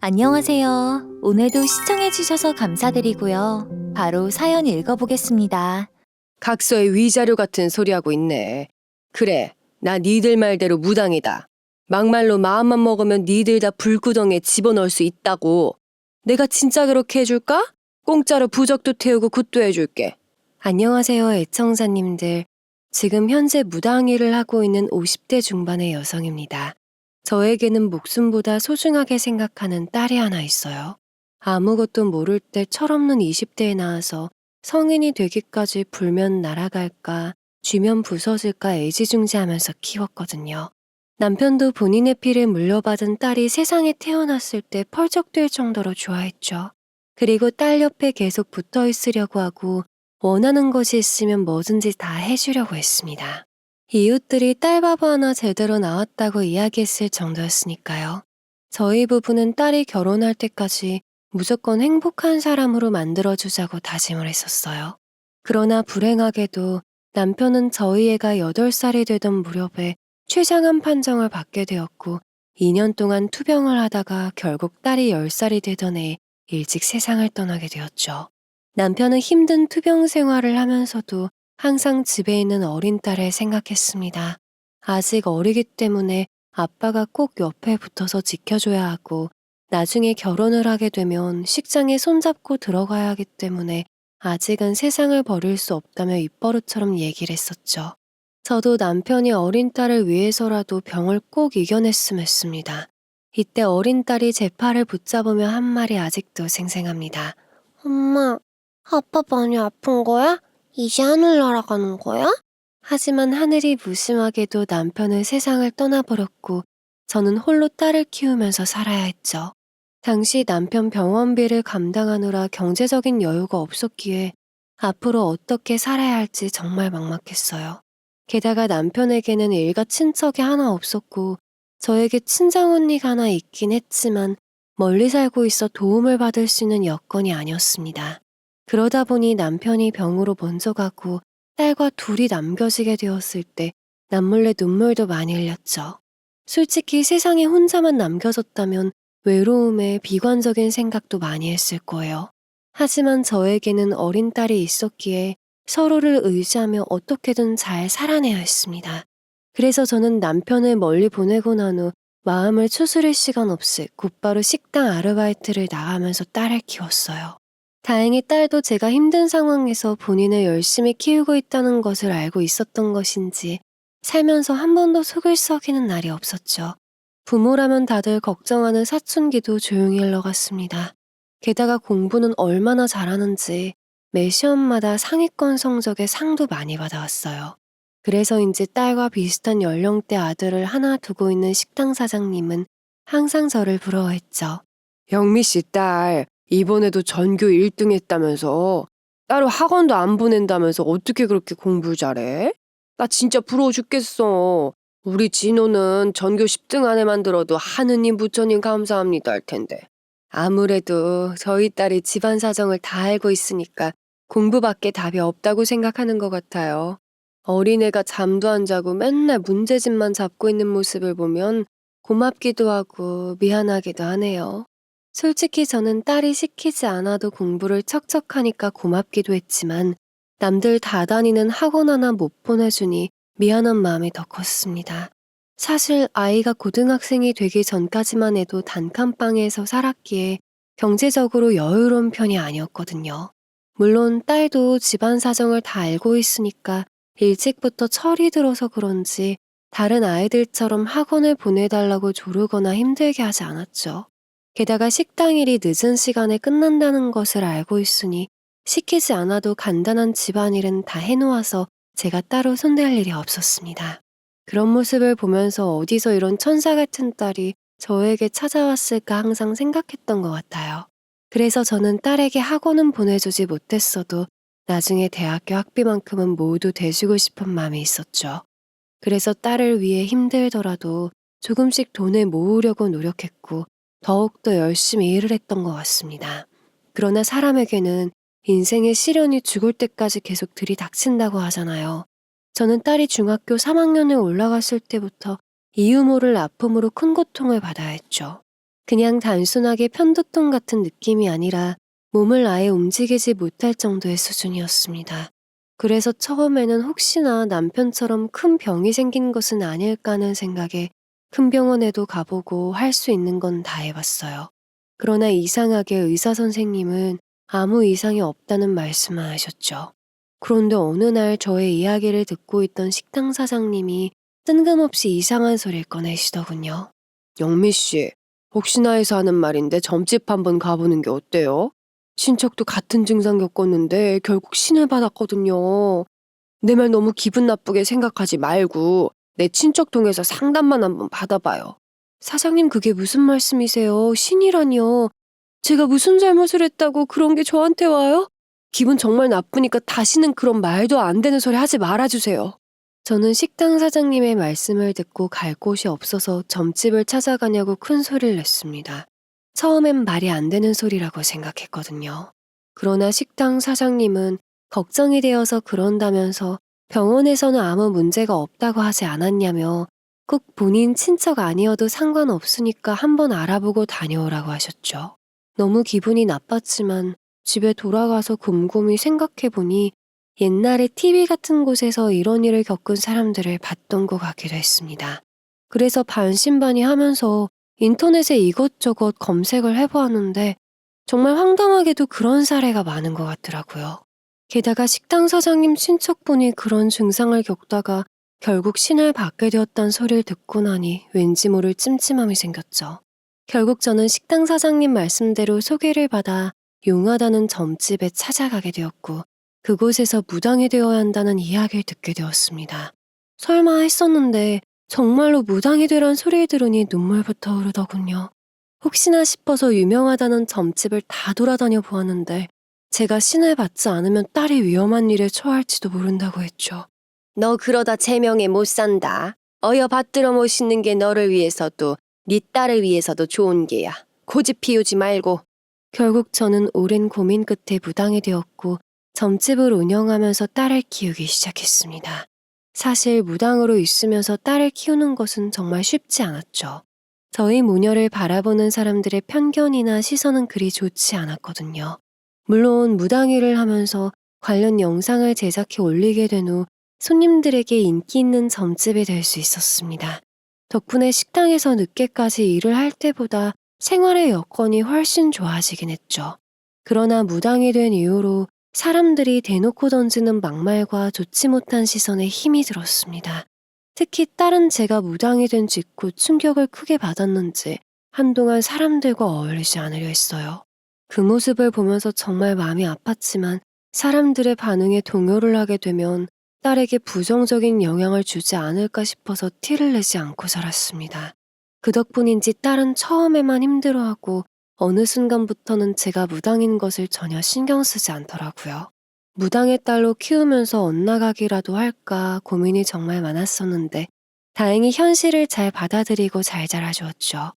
안녕하세요. 오늘도 시청해주셔서 감사드리고요. 바로 사연 읽어보겠습니다. 각서에 위자료 같은 소리하고 있네. 그래, 나 니들 말대로 무당이다. 막말로 마음만 먹으면 니들 다 불구덩이에 집어넣을 수 있다고. 내가 진짜 그렇게 해줄까? 공짜로 부적도 태우고 굿도 해줄게. 안녕하세요, 애청자님들. 지금 현재 무당 일을 하고 있는 50대 중반의 여성입니다. 저에게는 목숨보다 소중하게 생각하는 딸이 하나 있어요. 아무것도 모를 때 철없는 20대에 나와서 성인이 되기까지 불면 날아갈까, 쥐면 부서질까 애지중지하면서 키웠거든요. 남편도 본인의 피를 물려받은 딸이 세상에 태어났을 때 펄쩍뛸 정도로 좋아했죠. 그리고 딸 옆에 계속 붙어 있으려고 하고 원하는 것이 있으면 뭐든지 다 해주려고 했습니다. 이웃들이 딸바보 하나 제대로 나왔다고 이야기했을 정도였으니까요. 저희 부부는 딸이 결혼할 때까지 무조건 행복한 사람으로 만들어주자고 다짐을 했었어요. 그러나 불행하게도 남편은 저희 애가 8살이 되던 무렵에 최장암 판정을 받게 되었고 2년 동안 투병을 하다가 결국 딸이 10살이 되던 해에 일찍 세상을 떠나게 되었죠. 남편은 힘든 투병 생활을 하면서도 항상 집에 있는 어린 딸을 생각했습니다. 아직 어리기 때문에 아빠가 꼭 옆에 붙어서 지켜줘야 하고 나중에 결혼을 하게 되면 식장에 손잡고 들어가야 하기 때문에 아직은 세상을 버릴 수 없다며 입버릇처럼 얘기를 했었죠. 저도 남편이 어린 딸을 위해서라도 병을 꼭 이겨냈으면 했습니다. 이때 어린 딸이 제 팔을 붙잡으며 한 말이 아직도 생생합니다. 엄마, 아빠 많이 아픈 거야? 이제 하늘 날아가는 거야? 하지만 하늘이 무심하게도 남편은 세상을 떠나버렸고 저는 홀로 딸을 키우면서 살아야 했죠. 당시 남편 병원비를 감당하느라 경제적인 여유가 없었기에 앞으로 어떻게 살아야 할지 정말 막막했어요. 게다가 남편에게는 일가 친척이 하나 없었고 저에게 친정 언니가 하나 있긴 했지만 멀리 살고 있어 도움을 받을 수 있는 여건이 아니었습니다. 그러다 보니 남편이 병으로 먼저 가고 딸과 둘이 남겨지게 되었을 때 남몰래 눈물도 많이 흘렸죠. 솔직히 세상에 혼자만 남겨졌다면 외로움에 비관적인 생각도 많이 했을 거예요. 하지만 저에게는 어린 딸이 있었기에 서로를 의지하며 어떻게든 잘 살아내야 했습니다. 그래서 저는 남편을 멀리 보내고 난 후 마음을 추스릴 시간 없이 곧바로 식당 아르바이트를 나가면서 딸을 키웠어요. 다행히 딸도 제가 힘든 상황에서 본인을 열심히 키우고 있다는 것을 알고 있었던 것인지 살면서 한 번도 속을 썩이는 날이 없었죠. 부모라면 다들 걱정하는 사춘기도 조용히 흘러갔습니다. 게다가 공부는 얼마나 잘하는지 매 시험마다 상위권 성적에 상도 많이 받아왔어요. 그래서인지 딸과 비슷한 연령대 아들을 하나 두고 있는 식당 사장님은 항상 저를 부러워했죠. 영미 씨 딸 이번에도 전교 1등 했다면서 따로 학원도 안 보낸다면서 어떻게 그렇게 공부를 잘해? 나 진짜 부러워 죽겠어. 우리 진호는 전교 10등 안에만 들어도 하느님 부처님 감사합니다 할 텐데. 아무래도 저희 딸이 집안 사정을 다 알고 있으니까 공부밖에 답이 없다고 생각하는 것 같아요. 어린애가 잠도 안 자고 맨날 문제집만 잡고 있는 모습을 보면 고맙기도 하고 미안하기도 하네요. 솔직히 저는 딸이 시키지 않아도 공부를 척척하니까 고맙기도 했지만 남들 다 다니는 학원 하나 못 보내주니 미안한 마음이 더 컸습니다. 사실 아이가 고등학생이 되기 전까지만 해도 단칸방에서 살았기에 경제적으로 여유로운 편이 아니었거든요. 물론 딸도 집안 사정을 다 알고 있으니까 일찍부터 철이 들어서 그런지 다른 아이들처럼 학원을 보내달라고 조르거나 힘들게 하지 않았죠. 게다가 식당 일이 늦은 시간에 끝난다는 것을 알고 있으니 시키지 않아도 간단한 집안일은 다 해놓아서 제가 따로 손댈 일이 없었습니다. 그런 모습을 보면서 어디서 이런 천사 같은 딸이 저에게 찾아왔을까 항상 생각했던 것 같아요. 그래서 저는 딸에게 학원은 보내주지 못했어도 나중에 대학교 학비만큼은 모두 대주고 싶은 마음이 있었죠. 그래서 딸을 위해 힘들더라도 조금씩 돈을 모으려고 노력했고 더욱더 열심히 일을 했던 것 같습니다. 그러나 사람에게는 인생의 시련이 죽을 때까지 계속 들이닥친다고 하잖아요. 저는 딸이 중학교 3학년에 올라갔을 때부터 이유 모를 아픔으로 큰 고통을 받아야 했죠. 그냥 단순하게 편두통 같은 느낌이 아니라 몸을 아예 움직이지 못할 정도의 수준이었습니다. 그래서 처음에는 혹시나 남편처럼 큰 병이 생긴 것은 아닐까 하는 생각에 큰 병원에도 가보고 할 수 있는 건 다 해봤어요. 그러나 이상하게 의사 선생님은 아무 이상이 없다는 말씀만 하셨죠. 그런데 어느 날 저의 이야기를 듣고 있던 식당 사장님이 뜬금없이 이상한 소리를 꺼내시더군요. 영미 씨, 혹시나 해서 하는 말인데 점집 한번 가보는 게 어때요? 친척도 같은 증상 겪었는데 결국 신을 받았거든요. 내 말 너무 기분 나쁘게 생각하지 말고 내 친척 통해서 상담만 한번 받아봐요. 사장님 그게 무슨 말씀이세요? 신이라니요. 제가 무슨 잘못을 했다고 그런 게 저한테 와요? 기분 정말 나쁘니까 다시는 그런 말도 안 되는 소리 하지 말아주세요. 저는 식당 사장님의 말씀을 듣고 갈 곳이 없어서 점집을 찾아가냐고 큰 소리를 냈습니다. 처음엔 말이 안 되는 소리라고 생각했거든요. 그러나 식당 사장님은 걱정이 되어서 그런다면서 병원에서는 아무 문제가 없다고 하지 않았냐며 꼭 본인 친척 아니어도 상관없으니까 한번 알아보고 다녀오라고 하셨죠. 너무 기분이 나빴지만 집에 돌아가서 곰곰이 생각해보니 옛날에 TV 같은 곳에서 이런 일을 겪은 사람들을 봤던 것 같기도 했습니다. 그래서 반신반의하면서 인터넷에 이것저것 검색을 해보았는데 정말 황당하게도 그런 사례가 많은 것 같더라고요. 게다가 식당 사장님 친척분이 그런 증상을 겪다가 결국 신을 받게 되었다는 소리를 듣고 나니 왠지 모를 찜찜함이 생겼죠. 결국 저는 식당 사장님 말씀대로 소개를 받아 용하다는 점집에 찾아가게 되었고 그곳에서 무당이 되어야 한다는 이야기를 듣게 되었습니다. 설마 했었는데 정말로 무당이 되란 소리를 들으니 눈물부터 흐르더군요. 혹시나 싶어서 유명하다는 점집을 다 돌아다녀 보았는데 제가 신을 받지 않으면 딸이 위험한 일에 처할지도 모른다고 했죠. 너 그러다 제명에 못 산다. 어여 받들어 모시는 게 너를 위해서도 네 딸을 위해서도 좋은 게야. 고집 피우지 말고. 결국 저는 오랜 고민 끝에 무당이 되었고 점집을 운영하면서 딸을 키우기 시작했습니다. 사실 무당으로 있으면서 딸을 키우는 것은 정말 쉽지 않았죠. 저희 모녀를 바라보는 사람들의 편견이나 시선은 그리 좋지 않았거든요. 물론 무당일을 하면서 관련 영상을 제작해 올리게 된 후 손님들에게 인기 있는 점집이 될 수 있었습니다. 덕분에 식당에서 늦게까지 일을 할 때보다 생활의 여건이 훨씬 좋아지긴 했죠. 그러나 무당이 된 이후로 사람들이 대놓고 던지는 막말과 좋지 못한 시선에 힘이 들었습니다. 특히 딸은 제가 무당이 된 직후 충격을 크게 받았는지 한동안 사람들과 어울리지 않으려 했어요. 그 모습을 보면서 정말 마음이 아팠지만 사람들의 반응에 동요를 하게 되면 딸에게 부정적인 영향을 주지 않을까 싶어서 티를 내지 않고 살았습니다. 그 덕분인지 딸은 처음에만 힘들어하고 어느 순간부터는 제가 무당인 것을 전혀 신경 쓰지 않더라고요. 무당의 딸로 키우면서 엇나가기라도 할까 고민이 정말 많았었는데 다행히 현실을 잘 받아들이고 잘 자라주었죠.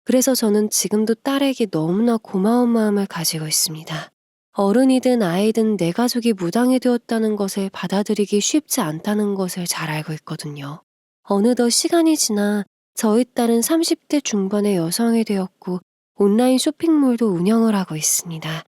그래서 저는 지금도 딸에게 너무나 고마운 마음을 가지고 있습니다. 어른이든 아이든 내 가족이 무당이 되었다는 것을 받아들이기 쉽지 않다는 것을 잘 알고 있거든요. 어느덧 시간이 지나 저희 딸은 30대 중반의 여성이 되었고 온라인 쇼핑몰도 운영을 하고 있습니다.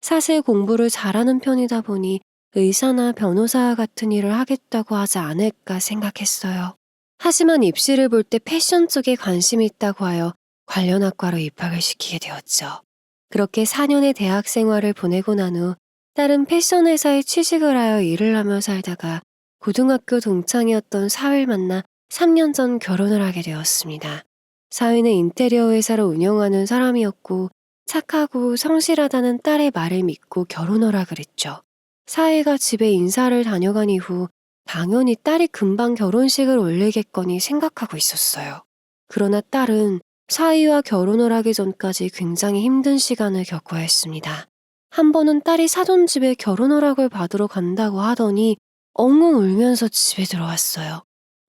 사실 공부를 잘하는 편이다 보니 의사나 변호사 같은 일을 하겠다고 하지 않을까 생각했어요. 하지만 입시를 볼 때 패션 쪽에 관심이 있다고 하여 관련 학과로 입학을 시키게 되었죠. 그렇게 4년의 대학 생활을 보내고 난 후 딸은 패션 회사에 취직을 하여 일을 하며 살다가 고등학교 동창이었던 사위를 만나 3년 전 결혼을 하게 되었습니다. 사위는 인테리어 회사를 운영하는 사람이었고 착하고 성실하다는 딸의 말을 믿고 결혼 허락을 했죠. 사위가 집에 인사를 다녀간 이후 당연히 딸이 금방 결혼식을 올리겠거니 생각하고 있었어요. 그러나 딸은 사위와 결혼을 하기 전까지 굉장히 힘든 시간을 겪어야 했습니다. 한 번은 딸이 사돈 집에 결혼 허락을 받으러 간다고 하더니 엉엉 울면서 집에 들어왔어요.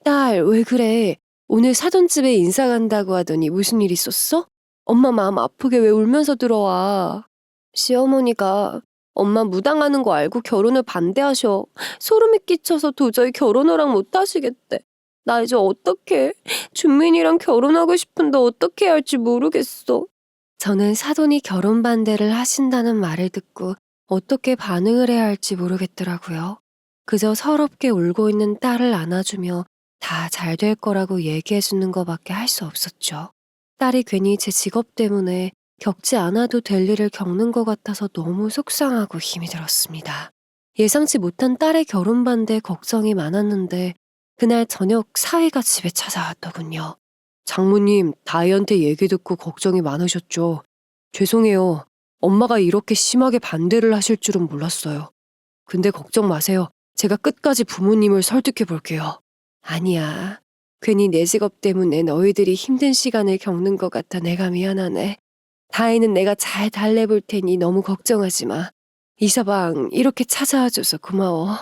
딸, 왜 그래? 오늘 사돈 집에 인사 간다고 하더니 무슨 일 있었어? 엄마 마음 아프게 왜 울면서 들어와? 시어머니가 엄마 무당하는 거 알고 결혼을 반대하셔. 소름이 끼쳐서 도저히 결혼 허락 못 하시겠대. 나 이제 어떡해? 준민이랑 결혼하고 싶은데 어떻게 해야 할지 모르겠어. 저는 사돈이 결혼 반대를 하신다는 말을 듣고 어떻게 반응을 해야 할지 모르겠더라고요. 그저 서럽게 울고 있는 딸을 안아주며 다 잘 될 거라고 얘기해주는 것밖에 할 수 없었죠. 딸이 괜히 제 직업 때문에 겪지 않아도 될 일을 겪는 것 같아서 너무 속상하고 힘이 들었습니다. 예상치 못한 딸의 결혼 반대에 걱정이 많았는데 그날 저녁 사위가 집에 찾아왔더군요. 장모님, 다희한테 얘기 듣고 걱정이 많으셨죠? 죄송해요. 엄마가 이렇게 심하게 반대를 하실 줄은 몰랐어요. 근데 걱정 마세요. 제가 끝까지 부모님을 설득해 볼게요. 아니야. 괜히 내 직업 때문에 너희들이 힘든 시간을 겪는 것 같아 내가 미안하네. 다혜는 내가 잘 달래볼 테니 너무 걱정하지 마. 이서방, 이렇게 찾아와줘서 고마워.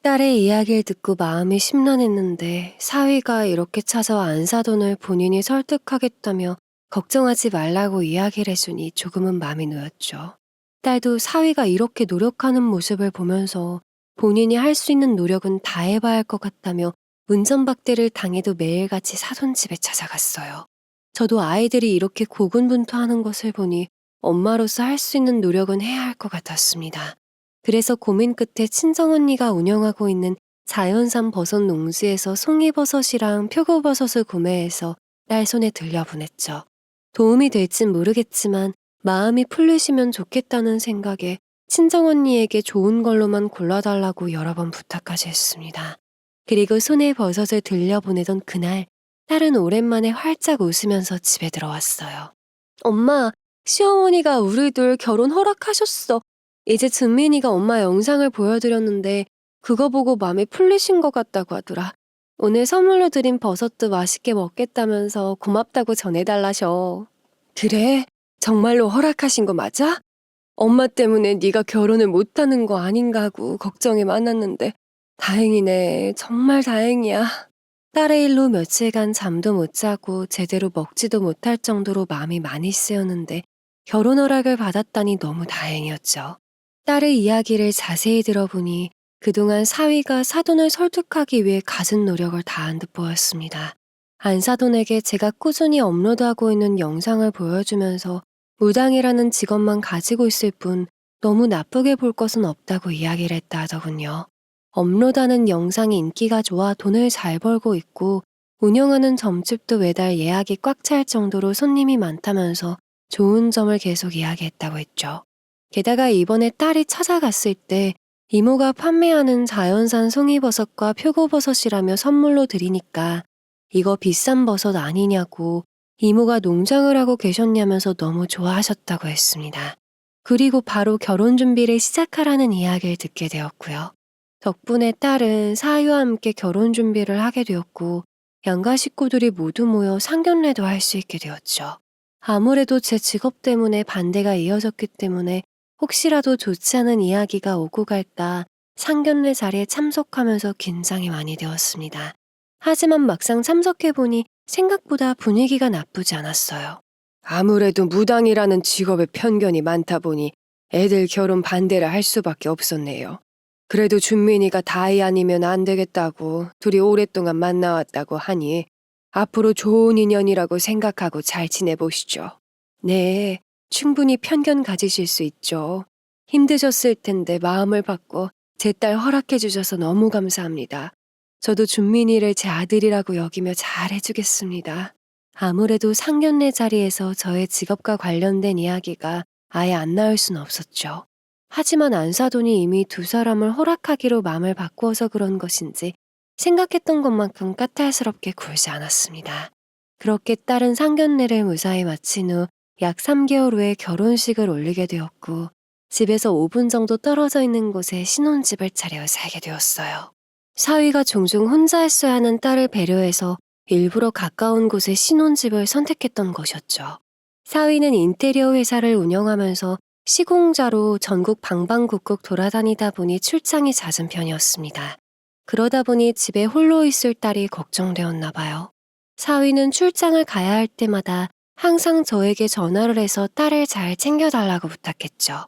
딸의 이야기를 듣고 마음이 심란했는데 사위가 이렇게 찾아와 안사돈을 본인이 설득하겠다며 걱정하지 말라고 이야기를 해주니 조금은 마음이 놓였죠. 딸도 사위가 이렇게 노력하는 모습을 보면서 본인이 할 수 있는 노력은 다 해봐야 할 것 같다며 운전박대를 당해도 매일같이 사돈집에 찾아갔어요. 저도 아이들이 이렇게 고군분투하는 것을 보니 엄마로서 할 수 있는 노력은 해야 할 것 같았습니다. 그래서 고민 끝에 친정언니가 운영하고 있는 자연산 버섯 농지에서 송이버섯이랑 표고버섯을 구매해서 딸 손에 들려보냈죠. 도움이 될진 모르겠지만 마음이 풀리시면 좋겠다는 생각에 친정언니에게 좋은 걸로만 골라달라고 여러 번 부탁까지 했습니다. 그리고 손에 버섯을 들려보내던 그날 딸은 오랜만에 활짝 웃으면서 집에 들어왔어요. 엄마, 시어머니가 우리 둘 결혼 허락하셨어. 이제 준민이가 엄마 영상을 보여드렸는데 그거 보고 마음이 풀리신 것 같다고 하더라. 오늘 선물로 드린 버섯도 맛있게 먹겠다면서 고맙다고 전해달라셔. 그래? 정말로 허락하신 거 맞아? 엄마 때문에 네가 결혼을 못하는 거 아닌가 하고 걱정이 많았는데 다행이네. 정말 다행이야. 딸의 일로 며칠간 잠도 못 자고 제대로 먹지도 못할 정도로 마음이 많이 쓰였는데 결혼 허락을 받았다니 너무 다행이었죠. 딸의 이야기를 자세히 들어보니 그동안 사위가 사돈을 설득하기 위해 갖은 노력을 다한 듯 보였습니다. 안사돈에게 제가 꾸준히 업로드하고 있는 영상을 보여주면서 무당이라는 직업만 가지고 있을 뿐 너무 나쁘게 볼 것은 없다고 이야기를 했다 하더군요. 업로드하는 영상이 인기가 좋아 돈을 잘 벌고 있고 운영하는 점집도 매달 예약이 꽉 찰 정도로 손님이 많다면서 좋은 점을 계속 이야기했다고 했죠. 게다가 이번에 딸이 찾아갔을 때 이모가 판매하는 자연산 송이버섯과 표고버섯이라며 선물로 드리니까 이거 비싼 버섯 아니냐고 이모가 농장을 하고 계셨냐면서 너무 좋아하셨다고 했습니다. 그리고 바로 결혼 준비를 시작하라는 이야기를 듣게 되었고요. 덕분에 딸은 사위와 함께 결혼 준비를 하게 되었고 양가 식구들이 모두 모여 상견례도 할 수 있게 되었죠. 아무래도 제 직업 때문에 반대가 이어졌기 때문에 혹시라도 좋지 않은 이야기가 오고 갈까 상견례 자리에 참석하면서 긴장이 많이 되었습니다. 하지만 막상 참석해보니 생각보다 분위기가 나쁘지 않았어요. 아무래도 무당이라는 직업에 편견이 많다 보니 애들 결혼 반대를 할 수밖에 없었네요. 그래도 준민이가 다이 아니면 안 되겠다고 둘이 오랫동안 만나왔다고 하니 앞으로 좋은 인연이라고 생각하고 잘 지내보시죠. 네, 충분히 편견 가지실 수 있죠. 힘드셨을 텐데 마음을 바꿔 제 딸 허락해 주셔서 너무 감사합니다. 저도 준민이를 제 아들이라고 여기며 잘 해주겠습니다. 아무래도 상견례 자리에서 저의 직업과 관련된 이야기가 아예 안 나올 순 없었죠. 하지만 안사돈이 이미 두 사람을 허락하기로 마음을 바꾸어서 그런 것인지 생각했던 것만큼 까탈스럽게 굴지 않았습니다. 그렇게 딸은 상견례를 무사히 마친 후 약 3개월 후에 결혼식을 올리게 되었고 집에서 5분 정도 떨어져 있는 곳에 신혼집을 차려 살게 되었어요. 사위가 종종 혼자 했어야 하는 딸을 배려해서 일부러 가까운 곳에 신혼집을 선택했던 것이었죠. 사위는 인테리어 회사를 운영하면서 시공자로 전국 방방곡곡 돌아다니다 보니 출장이 잦은 편이었습니다. 그러다 보니 집에 홀로 있을 딸이 걱정되었나 봐요. 사위는 출장을 가야 할 때마다 항상 저에게 전화를 해서 딸을 잘 챙겨달라고 부탁했죠.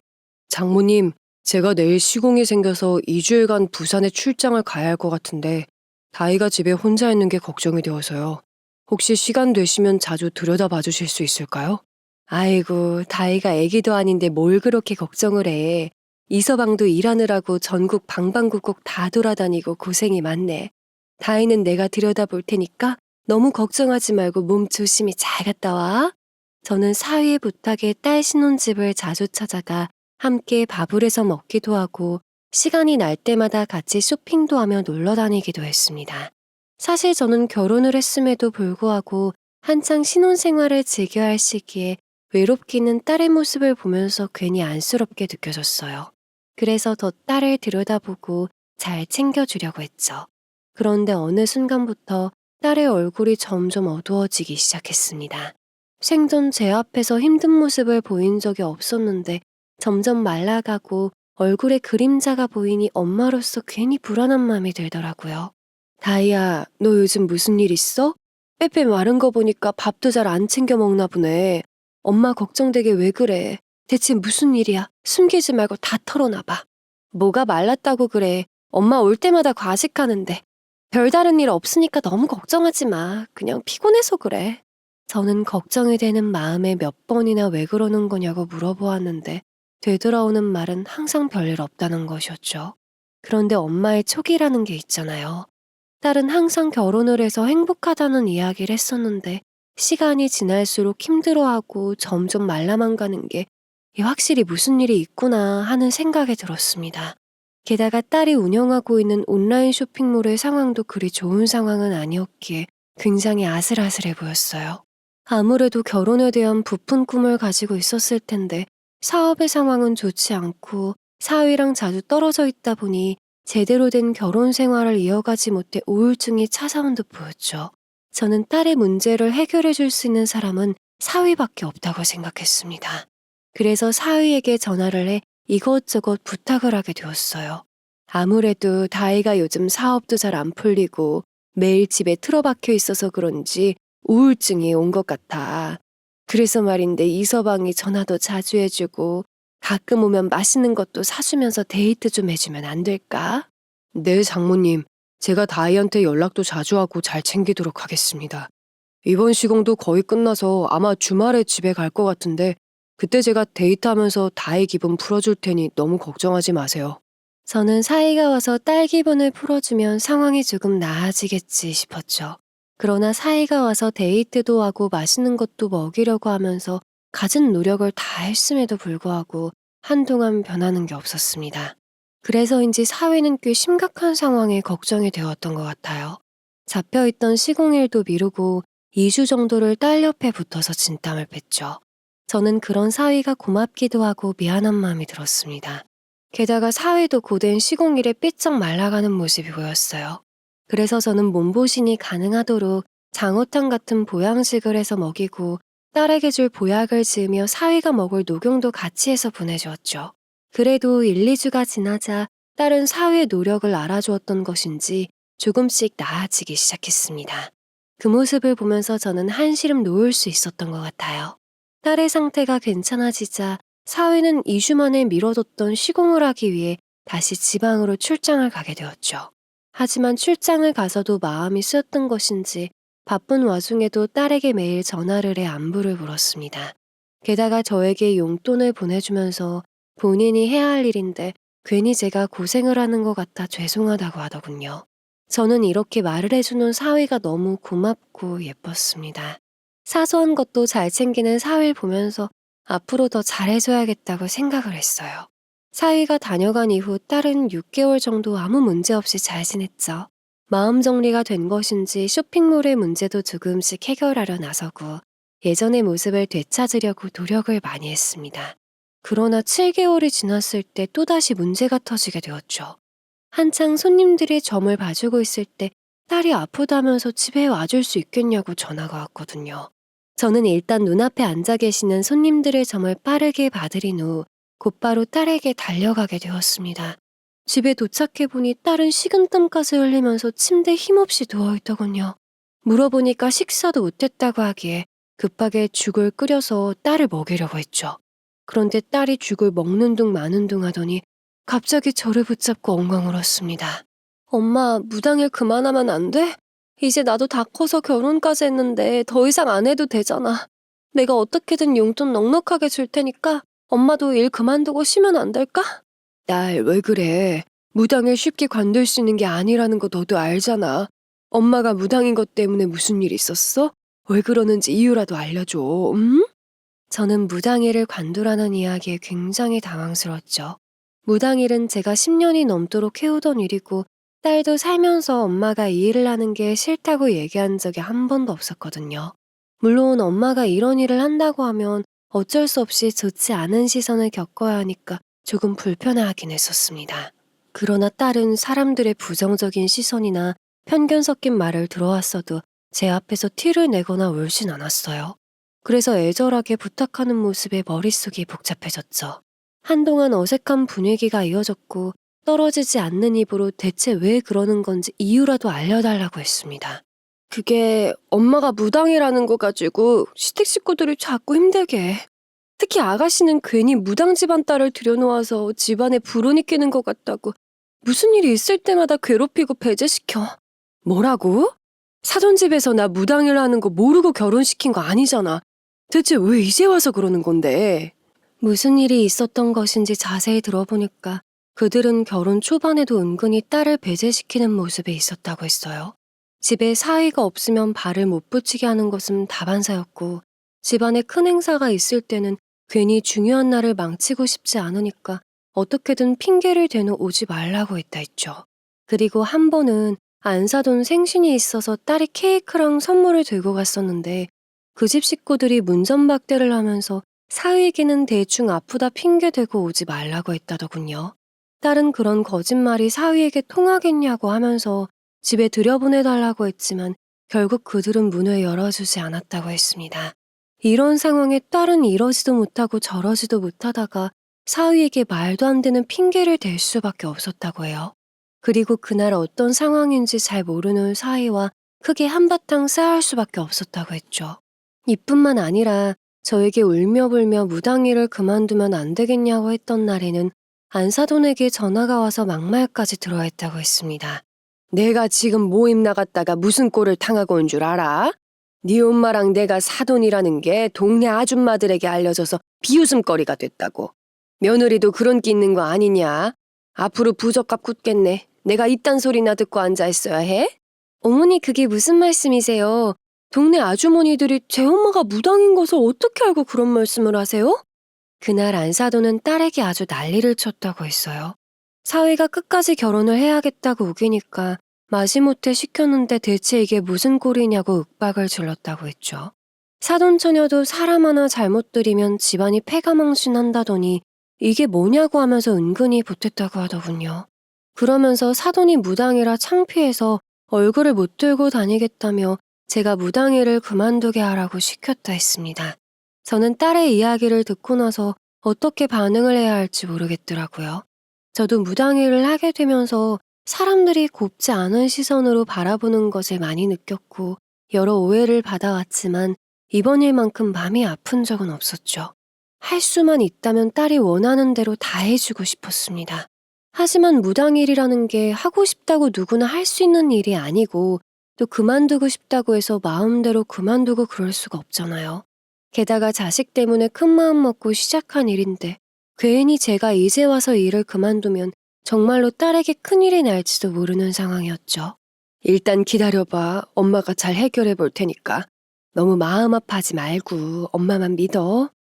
장모님, 제가 내일 시공이 생겨서 2주일간 부산에 출장을 가야 할 것 같은데 다이가 집에 혼자 있는 게 걱정이 되어서요. 혹시 시간 되시면 자주 들여다봐 주실 수 있을까요? 아이고, 다이가 애기도 아닌데 뭘 그렇게 걱정을 해. 이서방도 일하느라고 전국 방방곡곡 다 돌아다니고 고생이 많네. 다이는 내가 들여다볼 테니까 너무 걱정하지 말고 몸 조심히 잘 갔다 와. 저는 사위의 부탁에 딸 신혼집을 자주 찾아가 함께 밥을 해서 먹기도 하고 시간이 날 때마다 같이 쇼핑도 하며 놀러 다니기도 했습니다. 사실 저는 결혼을 했음에도 불구하고 한창 신혼생활을 즐겨야 할 시기에 외롭기는 딸의 모습을 보면서 괜히 안쓰럽게 느껴졌어요. 그래서 더 딸을 들여다보고 잘 챙겨주려고 했죠. 그런데 어느 순간부터 딸의 얼굴이 점점 어두워지기 시작했습니다. 생전 제 앞에서 힘든 모습을 보인 적이 없었는데 점점 말라가고 얼굴에 그림자가 보이니 엄마로서 괜히 불안한 마음이 들더라고요. 다이야, 너 요즘 무슨 일 있어? 빼빼 마른 거 보니까 밥도 잘 안 챙겨 먹나 보네. 엄마 걱정되게 왜 그래? 대체 무슨 일이야? 숨기지 말고 다 털어놔봐. 뭐가 말랐다고 그래. 엄마 올 때마다 과식하는데. 별다른 일 없으니까 너무 걱정하지 마. 그냥 피곤해서 그래. 저는 걱정이 되는 마음에 몇 번이나 왜 그러는 거냐고 물어보았는데 되돌아오는 말은 항상 별일 없다는 것이었죠. 그런데 엄마의 촉이라는 게 있잖아요. 딸은 항상 결혼을 해서 행복하다는 이야기를 했었는데 시간이 지날수록 힘들어하고 점점 말라만 가는 게 확실히 무슨 일이 있구나 하는 생각이 들었습니다. 게다가 딸이 운영하고 있는 온라인 쇼핑몰의 상황도 그리 좋은 상황은 아니었기에 굉장히 아슬아슬해 보였어요. 아무래도 결혼에 대한 부푼 꿈을 가지고 있었을 텐데 사업의 상황은 좋지 않고 사위랑 자주 떨어져 있다 보니 제대로 된 결혼 생활을 이어가지 못해 우울증이 찾아온 듯 보였죠. 저는 딸의 문제를 해결해 줄 수 있는 사람은 사위밖에 없다고 생각했습니다. 그래서 사위에게 전화를 해 이것저것 부탁을 하게 되었어요. 아무래도 다이가 요즘 사업도 잘 안 풀리고 매일 집에 틀어박혀 있어서 그런지 우울증이 온 것 같아. 그래서 말인데 이서방이 전화도 자주 해주고 가끔 오면 맛있는 것도 사주면서 데이트 좀 해주면 안 될까? 네, 장모님. 제가 다이한테 연락도 자주 하고 잘 챙기도록 하겠습니다. 이번 시공도 거의 끝나서 아마 주말에 집에 갈 것 같은데 그때 제가 데이트하면서 다이 기분 풀어줄 테니 너무 걱정하지 마세요. 저는 사이가 와서 딸 기분을 풀어주면 상황이 조금 나아지겠지 싶었죠. 그러나 사이가 와서 데이트도 하고 맛있는 것도 먹이려고 하면서 갖은 노력을 다 했음에도 불구하고 한동안 변하는 게 없었습니다. 그래서인지 사위는 꽤 심각한 상황에 걱정이 되었던 것 같아요. 잡혀있던 시공일도 미루고 2주 정도를 딸 옆에 붙어서 진땀을 뺐죠. 저는 그런 사위가 고맙기도 하고 미안한 마음이 들었습니다. 게다가 사위도 고된 시공일에 삐쩍 말라가는 모습이 보였어요. 그래서 저는 몸보신이 가능하도록 장어탕 같은 보양식을 해서 먹이고 딸에게 줄 보약을 지으며 사위가 먹을 녹용도 같이 해서 보내주었죠. 그래도 1, 2주가 지나자 딸은 사위의 노력을 알아주었던 것인지 조금씩 나아지기 시작했습니다. 그 모습을 보면서 저는 한시름 놓을 수 있었던 것 같아요. 딸의 상태가 괜찮아지자 사위는 2주 만에 미뤄뒀던 시공을 하기 위해 다시 지방으로 출장을 가게 되었죠. 하지만 출장을 가서도 마음이 쓰였던 것인지 바쁜 와중에도 딸에게 매일 전화를 해 안부를 물었습니다. 게다가 저에게 용돈을 보내주면서 본인이 해야 할 일인데 괜히 제가 고생을 하는 것 같아 죄송하다고 하더군요. 저는 이렇게 말을 해주는 사위가 너무 고맙고 예뻤습니다. 사소한 것도 잘 챙기는 사위를 보면서 앞으로 더 잘해줘야겠다고 생각을 했어요. 사위가 다녀간 이후 딸은 6개월 정도 아무 문제 없이 잘 지냈죠. 마음 정리가 된 것인지 쇼핑몰의 문제도 조금씩 해결하려 나서고 예전의 모습을 되찾으려고 노력을 많이 했습니다. 그러나 7개월이 지났을 때 또다시 문제가 터지게 되었죠. 한창 손님들이 점을 봐주고 있을 때 딸이 아프다면서 집에 와줄 수 있겠냐고 전화가 왔거든요. 저는 일단 눈앞에 앉아 계시는 손님들의 점을 빠르게 봐드린 후 곧바로 딸에게 달려가게 되었습니다. 집에 도착해보니 딸은 식은땀까지 흘리면서 침대에 힘없이 누워있더군요. 물어보니까 식사도 못했다고 하기에 급하게 죽을 끓여서 딸을 먹이려고 했죠. 그런데 딸이 죽을 먹는 둥 마는 둥 하더니 갑자기 저를 붙잡고 엉엉 울었습니다. 엄마, 무당일 그만하면 안 돼? 이제 나도 다 커서 결혼까지 했는데 더 이상 안 해도 되잖아. 내가 어떻게든 용돈 넉넉하게 줄 테니까 엄마도 일 그만두고 쉬면 안 될까? 딸, 왜 그래? 무당을 쉽게 관둘 수 있는 게 아니라는 거 너도 알잖아. 엄마가 무당인 것 때문에 무슨 일 있었어? 왜 그러는지 이유라도 알려줘, 저는 무당일을 관두라는 이야기에 굉장히 당황스러웠죠. 무당일은 제가 10년이 넘도록 해오던 일이고 딸도 살면서 엄마가 이 일을 하는 게 싫다고 얘기한 적이 한 번도 없었거든요. 물론 엄마가 이런 일을 한다고 하면 어쩔 수 없이 좋지 않은 시선을 겪어야 하니까 조금 불편해하긴 했었습니다. 그러나 딸은 사람들의 부정적인 시선이나 편견 섞인 말을 들어왔어도 제 앞에서 티를 내거나 울진 않았어요. 그래서 애절하게 부탁하는 모습에 머릿속이 복잡해졌죠. 한동안 어색한 분위기가 이어졌고 떨어지지 않는 입으로 대체 왜 그러는 건지 이유라도 알려달라고 했습니다. 그게 엄마가 무당이라는 거 가지고 시댁 식구들이 자꾸 힘들게 해. 특히 아가씨는 괜히 무당 집안 딸을 들여놓아서 집안에 불운이 끼는 것 같다고 무슨 일이 있을 때마다 괴롭히고 배제시켜. 뭐라고? 사돈집에서 나 무당일 하는 거 모르고 결혼시킨 거 아니잖아. 대체 왜 이제 와서 그러는 건데? 무슨 일이 있었던 것인지 자세히 들어보니까 그들은 결혼 초반에도 은근히 딸을 배제시키는 모습에 있었다고 했어요. 집에 사위가 없으면 발을 못 붙이게 하는 것은 다반사였고 집안에 큰 행사가 있을 때는 괜히 중요한 날을 망치고 싶지 않으니까 어떻게든 핑계를 대놓 오지 말라고 했다 했죠. 그리고 한 번은 안 사돈 생신이 있어서 딸이 케이크랑 선물을 들고 갔었는데 그 집 식구들이 문전박대를 하면서 사위에게는 대충 아프다 핑계대고 오지 말라고 했다더군요. 딸은 그런 거짓말이 사위에게 통하겠냐고 하면서 집에 들여보내달라고 했지만 결국 그들은 문을 열어주지 않았다고 했습니다. 이런 상황에 딸은 이러지도 못하고 저러지도 못하다가 사위에게 말도 안 되는 핑계를 댈 수밖에 없었다고 해요. 그리고 그날 어떤 상황인지 잘 모르는 사위와 크게 한바탕 싸울 수밖에 없었다고 했죠. 이뿐만 아니라 저에게 울며불며 무당일을 그만두면 안 되겠냐고 했던 날에는 안사돈에게 전화가 와서 막말까지 들어했다고 했습니다. 내가 지금 모임 나갔다가 무슨 꼴을 당하고 온 줄 알아? 네 엄마랑 내가 사돈이라는 게 동네 아줌마들에게 알려져서 비웃음거리가 됐다고. 며느리도 그런 게 있는 거 아니냐? 앞으로 부적값 굳겠네. 내가 이딴 소리나 듣고 앉아있어야 해? 어머니 그게 무슨 말씀이세요? 동네 아주머니들이 제 엄마가 무당인 것을 어떻게 알고 그런 말씀을 하세요? 그날 안사돈은 딸에게 아주 난리를 쳤다고 했어요. 사위가 끝까지 결혼을 해야겠다고 우기니까 마지못해 시켰는데 대체 이게 무슨 꼴이냐고 윽박을 질렀다고 했죠. 사돈처녀도 사람 하나 잘못 들이면 집안이 패가망신한다더니 이게 뭐냐고 하면서 은근히 보탰다고 하더군요. 그러면서 사돈이 무당이라 창피해서 얼굴을 못 들고 다니겠다며 제가 무당일을 그만두게 하라고 시켰다 했습니다. 저는 딸의 이야기를 듣고 나서 어떻게 반응을 해야 할지 모르겠더라고요. 저도 무당일을 하게 되면서 사람들이 곱지 않은 시선으로 바라보는 것을 많이 느꼈고 여러 오해를 받아왔지만 이번 일만큼 마음이 아픈 적은 없었죠. 할 수만 있다면 딸이 원하는 대로 다 해주고 싶었습니다. 하지만 무당일이라는 게 하고 싶다고 누구나 할 수 있는 일이 아니고 또 그만두고 싶다고 해서 마음대로 그만두고 그럴 수가 없잖아요. 게다가 자식 때문에 큰 마음 먹고 시작한 일인데 괜히 제가 이제 와서 일을 그만두면 정말로 딸에게 큰일이 날지도 모르는 상황이었죠. 일단 기다려봐. 엄마가 잘 해결해 볼 테니까. 너무 마음 아파하지 말고 엄마만 믿어.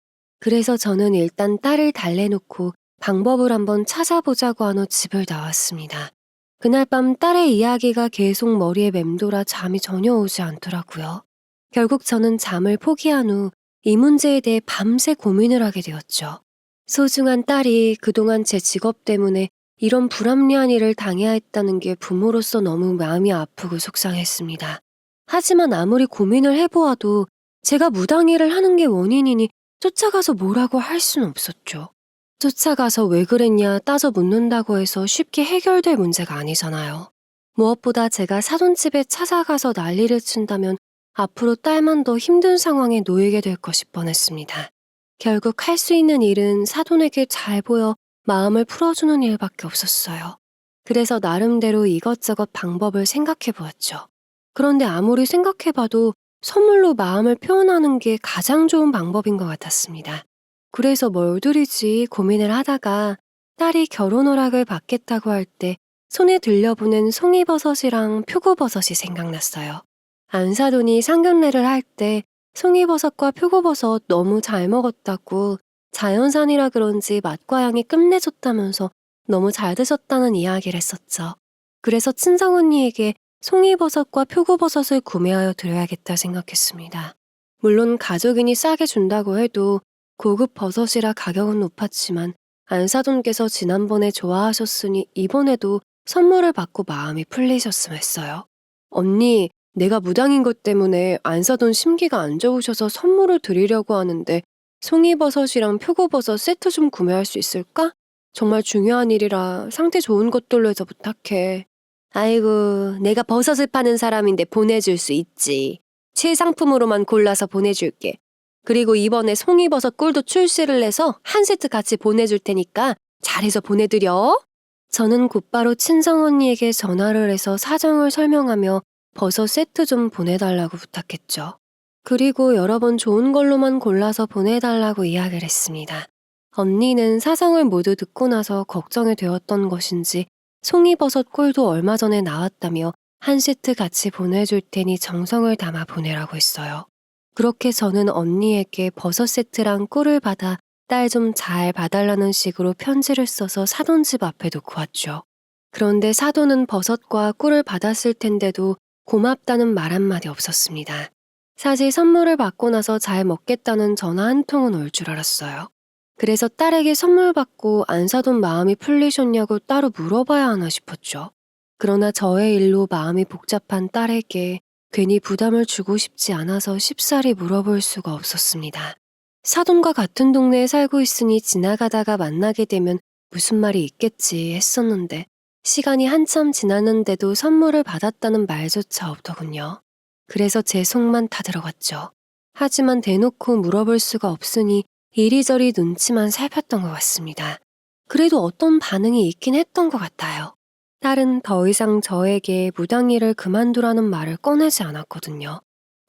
그래서 저는 일단 딸을 달래놓고 방법을 한번 찾아보자고 한 후 집을 나왔습니다. 그날 밤 딸의 이야기가 계속 머리에 맴돌아 잠이 전혀 오지 않더라고요. 결국 저는 잠을 포기한 후 이 문제에 대해 밤새 고민을 하게 되었죠. 소중한 딸이 그동안 제 직업 때문에 이런 불합리한 일을 당해야 했다는 게 부모로서 너무 마음이 아프고 속상했습니다. 하지만 아무리 고민을 해보아도 제가 무당 일을 하는 게 원인이니 쫓아가서 뭐라고 할 수는 없었죠. 쫓아가서 왜 그랬냐 따져 묻는다고 해서 쉽게 해결될 문제가 아니잖아요. 무엇보다 제가 사돈집에 찾아가서 난리를 친다면 앞으로 딸만 더 힘든 상황에 놓이게 될 것이 뻔했습니다. 결국 할 수 있는 일은 사돈에게 잘 보여 마음을 풀어주는 일밖에 없었어요. 그래서 나름대로 이것저것 방법을 생각해 보았죠. 그런데 아무리 생각해봐도 선물로 마음을 표현하는 게 가장 좋은 방법인 것 같았습니다. 그래서 뭘 드리지 고민을 하다가 딸이 결혼 허락을 받겠다고 할 때 손에 들려보낸 송이버섯이랑 표고버섯이 생각났어요. 안 사돈이 상견례를 할 때 송이버섯과 표고버섯 너무 잘 먹었다고 자연산이라 그런지 맛과 향이 끝내줬다면서 너무 잘 드셨다는 이야기를 했었죠. 그래서 친정언니에게 송이버섯과 표고버섯을 구매하여 드려야겠다 생각했습니다. 물론 가족이니 싸게 준다고 해도 고급 버섯이라 가격은 높았지만 안사돈께서 지난번에 좋아하셨으니 이번에도 선물을 받고 마음이 풀리셨으면 했어요. 언니, 내가 무당인 것 때문에 안사돈 심기가 안 좋으셔서 선물을 드리려고 하는데 송이버섯이랑 표고버섯 세트 좀 구매할 수 있을까? 정말 중요한 일이라 상태 좋은 것들로 해서 부탁해. 아이고, 내가 버섯을 파는 사람인데 보내줄 수 있지. 최상품으로만 골라서 보내줄게. 그리고 이번에 송이버섯 꿀도 출시를 해서 한 세트 같이 보내줄 테니까 잘해서 보내드려. 저는 곧바로 친정언니에게 전화를 해서 사정을 설명하며 버섯 세트 좀 보내달라고 부탁했죠. 그리고 여러 번 좋은 걸로만 골라서 보내달라고 이야기를 했습니다. 언니는 사정을 모두 듣고 나서 걱정이 되었던 것인지 송이버섯 꿀도 얼마 전에 나왔다며 한 세트 같이 보내줄 테니 정성을 담아 보내라고 했어요. 그렇게 저는 언니에게 버섯 세트랑 꿀을 받아 딸 좀 잘 봐달라는 식으로 편지를 써서 사돈 집 앞에 놓고 왔죠. 그런데 사돈은 버섯과 꿀을 받았을 텐데도 고맙다는 말 한마디 없었습니다. 사실 선물을 받고 나서 잘 먹겠다는 전화 한 통은 올 줄 알았어요. 그래서 딸에게 선물 받고 안 사돈 마음이 풀리셨냐고 따로 물어봐야 하나 싶었죠. 그러나 저의 일로 마음이 복잡한 딸에게 괜히 부담을 주고 싶지 않아서 쉽사리 물어볼 수가 없었습니다. 사돈과 같은 동네에 살고 있으니 지나가다가 만나게 되면 무슨 말이 있겠지 했었는데 시간이 한참 지났는데도 선물을 받았다는 말조차 없더군요. 그래서 제 속만 타들어갔죠. 하지만 대놓고 물어볼 수가 없으니 이리저리 눈치만 살폈던 것 같습니다. 그래도 어떤 반응이 있긴 했던 것 같아요. 딸은 더 이상 저에게 무당일을 그만두라는 말을 꺼내지 않았거든요.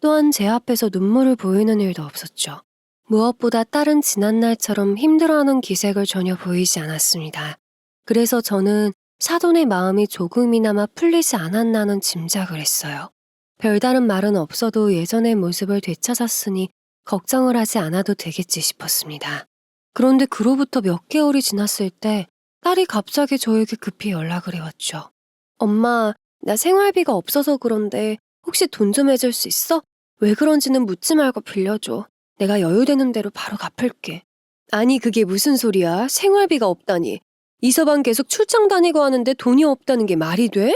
또한 제 앞에서 눈물을 보이는 일도 없었죠. 무엇보다 딸은 지난날처럼 힘들어하는 기색을 전혀 보이지 않았습니다. 그래서 저는 사돈의 마음이 조금이나마 풀리지 않았나는 짐작을 했어요. 별다른 말은 없어도 예전의 모습을 되찾았으니 걱정을 하지 않아도 되겠지 싶었습니다. 그런데 그로부터 몇 개월이 지났을 때 딸이 갑자기 저에게 급히 연락을 해왔죠. 엄마, 나 생활비가 없어서 그런데 혹시 돈 좀 해줄 수 있어? 왜 그런지는 묻지 말고 빌려줘. 내가 여유되는 대로 바로 갚을게. 아니 그게 무슨 소리야? 생활비가 없다니. 이서방 계속 출장 다니고 하는데 돈이 없다는 게 말이 돼?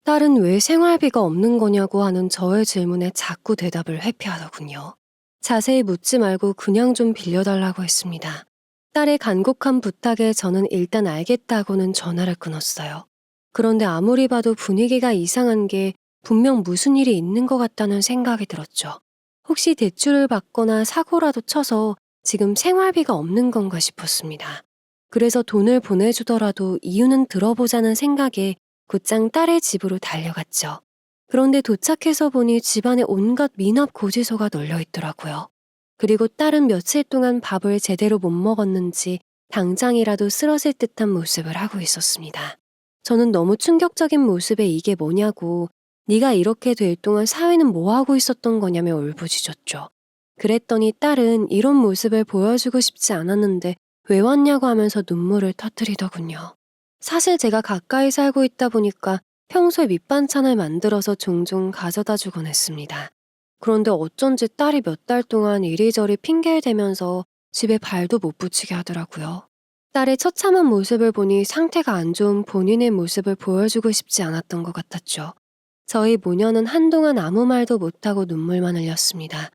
딸은 왜 생활비가 없는 거냐고 하는 저의 질문에 자꾸 대답을 회피하더군요. 자세히 묻지 말고 그냥 좀 빌려달라고 했습니다. 딸의 간곡한 부탁에 저는 일단 알겠다고는 전화를 끊었어요. 그런데 아무리 봐도 분위기가 이상한 게 분명 무슨 일이 있는 것 같다는 생각이 들었죠. 혹시 대출을 받거나 사고라도 쳐서 지금 생활비가 없는 건가 싶었습니다. 그래서 돈을 보내주더라도 이유는 들어보자는 생각에 곧장 딸의 집으로 달려갔죠. 그런데 도착해서 보니 집안에 온갖 미납 고지서가 널려 있더라고요. 그리고 딸은 며칠 동안 밥을 제대로 못 먹었는지 당장이라도 쓰러질 듯한 모습을 하고 있었습니다. 저는 너무 충격적인 모습에 이게 뭐냐고 네가 이렇게 될 동안 사회는 뭐 하고 있었던 거냐며 울부짖었죠. 그랬더니 딸은 이런 모습을 보여주고 싶지 않았는데 왜 왔냐고 하면서 눈물을 터뜨리더군요. 사실 제가 가까이 살고 있다 보니까 평소에 밑반찬을 만들어서 종종 가져다 주곤 했습니다. 그런데 어쩐지 딸이 몇 달 동안 이리저리 핑계를 대면서 집에 발도 못 붙이게 하더라고요. 딸의 처참한 모습을 보니 상태가 안 좋은 본인의 모습을 보여주고 싶지 않았던 것 같았죠. 저희 모녀는 한동안 아무 말도 못하고 눈물만 흘렸습니다.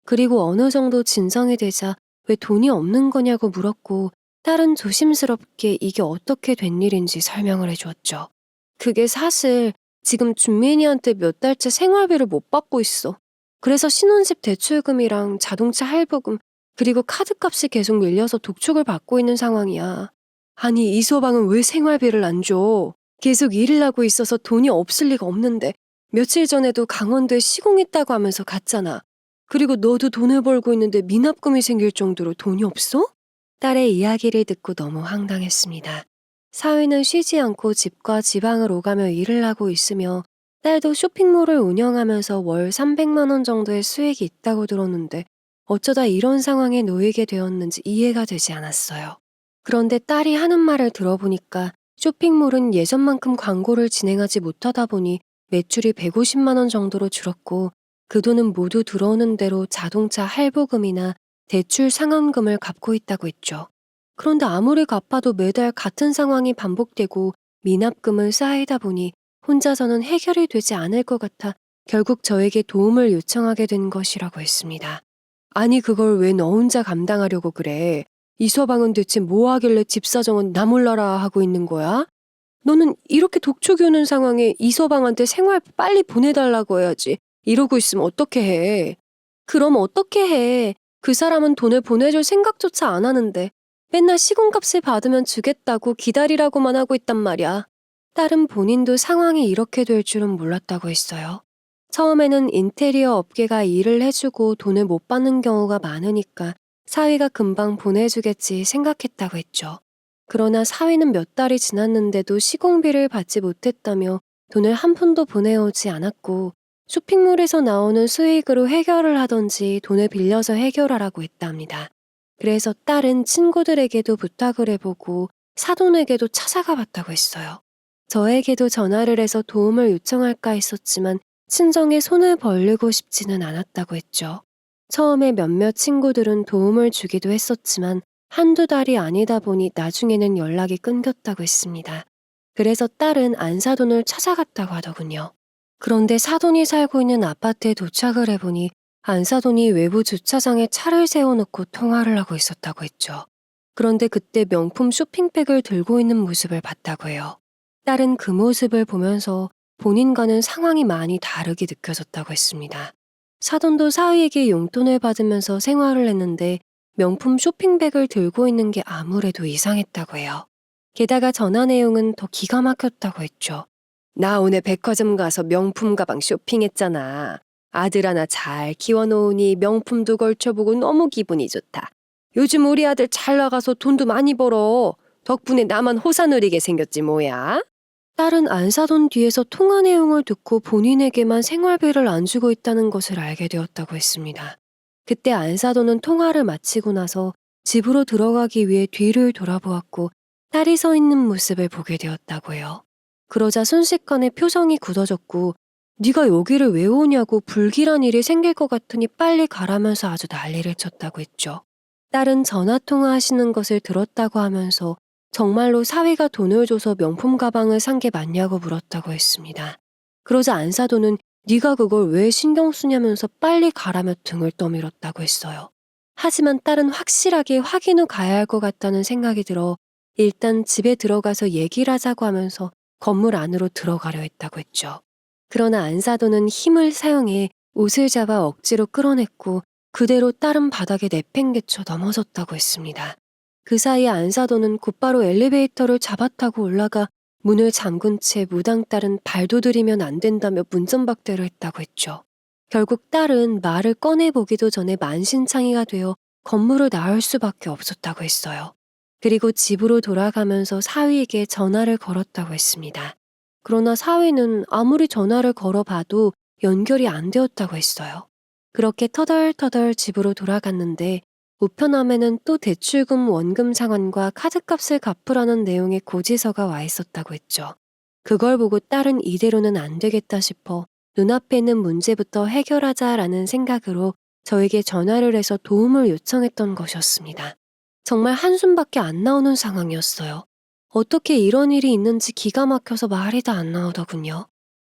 그리고 어느 정도 진정이 되자 왜 돈이 없는 거냐고 물었고 딸은 조심스럽게 이게 어떻게 된 일인지 설명을 해주었죠. 그게 사실 지금 준민이한테 몇 달째 생활비를 못 받고 있어. 그래서 신혼집 대출금이랑 자동차 할부금 그리고 카드값이 계속 밀려서 독촉을 받고 있는 상황이야. 아니 이서방은 왜 생활비를 안 줘? 계속 일을 하고 있어서 돈이 없을 리가 없는데 며칠 전에도 강원도에 시공했다고 하면서 갔잖아. 그리고 너도 돈을 벌고 있는데 미납금이 생길 정도로 돈이 없어? 딸의 이야기를 듣고 너무 황당했습니다. 사위는 쉬지 않고 집과 지방을 오가며 일을 하고 있으며 딸도 쇼핑몰을 운영하면서 월 300만 원 정도의 수익이 있다고 들었는데 어쩌다 이런 상황에 놓이게 되었는지 이해가 되지 않았어요. 그런데 딸이 하는 말을 들어보니까 쇼핑몰은 예전만큼 광고를 진행하지 못하다 보니 매출이 150만 원 정도로 줄었고 그 돈은 모두 들어오는 대로 자동차 할부금이나 대출 상환금을 갚고 있다고 했죠. 그런데 아무리 갚아도 매달 같은 상황이 반복되고 미납금은 쌓이다 보니 혼자서는 해결이 되지 않을 것 같아 결국 저에게 도움을 요청하게 된 것이라고 했습니다. 아니 그걸 왜 너 혼자 감당하려고 그래? 이 서방은 대체 뭐 하길래 집 사정은 나 몰라라 하고 있는 거야? 너는 이렇게 독촉이 오는 상황에 이 서방한테 생활비 빨리 보내달라고 해야지. 이러고 있으면 어떻게 해? 그럼 어떻게 해? 그 사람은 돈을 보내줄 생각조차 안 하는데 맨날 시공값을 받으면 주겠다고 기다리라고만 하고 있단 말이야. 딸은 본인도 상황이 이렇게 될 줄은 몰랐다고 했어요. 처음에는 인테리어 업계가 일을 해주고 돈을 못 받는 경우가 많으니까 사위가 금방 보내주겠지 생각했다고 했죠. 그러나 사위는 몇 달이 지났는데도 시공비를 받지 못했다며 돈을 한 푼도 보내오지 않았고 쇼핑몰에서 나오는 수익으로 해결을 하던지 돈을 빌려서 해결하라고 했답니다. 그래서 딸은 친구들에게도 부탁을 해보고 사돈에게도 찾아가 봤다고 했어요. 저에게도 전화를 해서 도움을 요청할까 했었지만 친정에 손을 벌리고 싶지는 않았다고 했죠. 처음에 몇몇 친구들은 도움을 주기도 했었지만 한두 달이 아니다 보니 나중에는 연락이 끊겼다고 했습니다. 그래서 딸은 안사돈을 찾아갔다고 하더군요. 그런데 사돈이 살고 있는 아파트에 도착을 해보니 안사돈이 외부 주차장에 차를 세워놓고 통화를 하고 있었다고 했죠. 그런데 그때 명품 쇼핑백을 들고 있는 모습을 봤다고 해요. 딸은 그 모습을 보면서 본인과는 상황이 많이 다르게 느껴졌다고 했습니다. 사돈도 사위에게 용돈을 받으면서 생활을 했는데 명품 쇼핑백을 들고 있는 게 아무래도 이상했다고 해요. 게다가 전화 내용은 더 기가 막혔다고 했죠. 나 오늘 백화점 가서 명품 가방 쇼핑했잖아. 아들 하나 잘 키워놓으니 명품도 걸쳐보고 너무 기분이 좋다. 요즘 우리 아들 잘 나가서 돈도 많이 벌어. 덕분에 나만 호사 누리게 생겼지 뭐야. 딸은 안사돈 뒤에서 통화 내용을 듣고 본인에게만 생활비를 안 주고 있다는 것을 알게 되었다고 했습니다. 그때 안사돈은 통화를 마치고 나서 집으로 들어가기 위해 뒤를 돌아보았고 딸이 서 있는 모습을 보게 되었다고 해요. 그러자 순식간에 표정이 굳어졌고 네가 여기를 왜 오냐고 불길한 일이 생길 것 같으니 빨리 가라면서 아주 난리를 쳤다고 했죠. 딸은 전화통화하시는 것을 들었다고 하면서 정말로 사위가 돈을 줘서 명품 가방을 산 게 맞냐고 물었다고 했습니다. 그러자 안사돈은 네가 그걸 왜 신경 쓰냐면서 빨리 가라며 등을 떠밀었다고 했어요. 하지만 딸은 확실하게 확인 후 가야 할 것 같다는 생각이 들어 일단 집에 들어가서 얘기를 하자고 하면서 건물 안으로 들어가려 했다고 했죠. 그러나 안사돈은 힘을 사용해 옷을 잡아 억지로 끌어냈고 그대로 딸은 바닥에 내팽개쳐 넘어졌다고 했습니다. 그 사이에 안사돈은 곧바로 엘리베이터를 잡아타고 올라가 문을 잠근 채 무당 딸은 발도 들이면 안 된다며 문전박대를 했다고 했죠. 결국 딸은 말을 꺼내보기도 전에 만신창이가 되어 건물을 나올 수밖에 없었다고 했어요. 그리고 집으로 돌아가면서 사위에게 전화를 걸었다고 했습니다. 그러나 사위는 아무리 전화를 걸어봐도 연결이 안 되었다고 했어요. 그렇게 터덜터덜 집으로 돌아갔는데 우편함에는 또 대출금 원금 상환과 카드값을 갚으라는 내용의 고지서가 와 있었다고 했죠. 그걸 보고 딸은 이대로는 안 되겠다 싶어 눈앞에 있는 문제부터 해결하자라는 생각으로 저에게 전화를 해서 도움을 요청했던 것이었습니다. 정말 한숨밖에 안 나오는 상황이었어요. 어떻게 이런 일이 있는지 기가 막혀서 말이 다 안 나오더군요.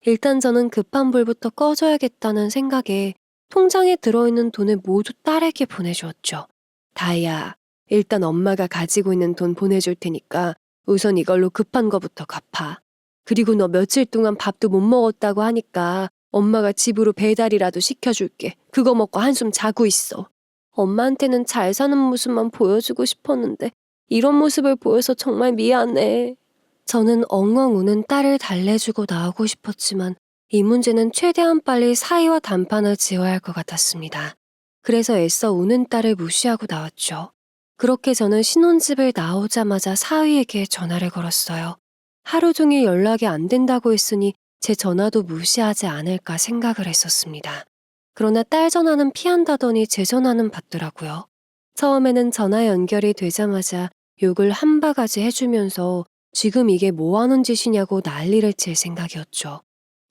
일단 저는 급한 불부터 꺼줘야겠다는 생각에 통장에 들어있는 돈을 모두 딸에게 보내주었죠. 다혜야, 일단 엄마가 가지고 있는 돈 보내줄 테니까 우선 이걸로 급한 거부터 갚아. 그리고 너 며칠 동안 밥도 못 먹었다고 하니까 엄마가 집으로 배달이라도 시켜줄게. 그거 먹고 한숨 자고 있어. 엄마한테는 잘 사는 모습만 보여주고 싶었는데 이런 모습을 보여서 정말 미안해. 저는 엉엉 우는 딸을 달래주고 나오고 싶었지만 이 문제는 최대한 빨리 사위와 단판을 지어야 할 것 같았습니다. 그래서 애써 우는 딸을 무시하고 나왔죠. 그렇게 저는 신혼집을 나오자마자 사위에게 전화를 걸었어요. 하루 종일 연락이 안 된다고 했으니 제 전화도 무시하지 않을까 생각을 했었습니다. 그러나 딸 전화는 피한다더니 제 전화는 받더라고요. 처음에는 전화 연결이 되자마자 욕을 한 바가지 해주면서 지금 이게 뭐 하는 짓이냐고 난리를 칠 생각이었죠.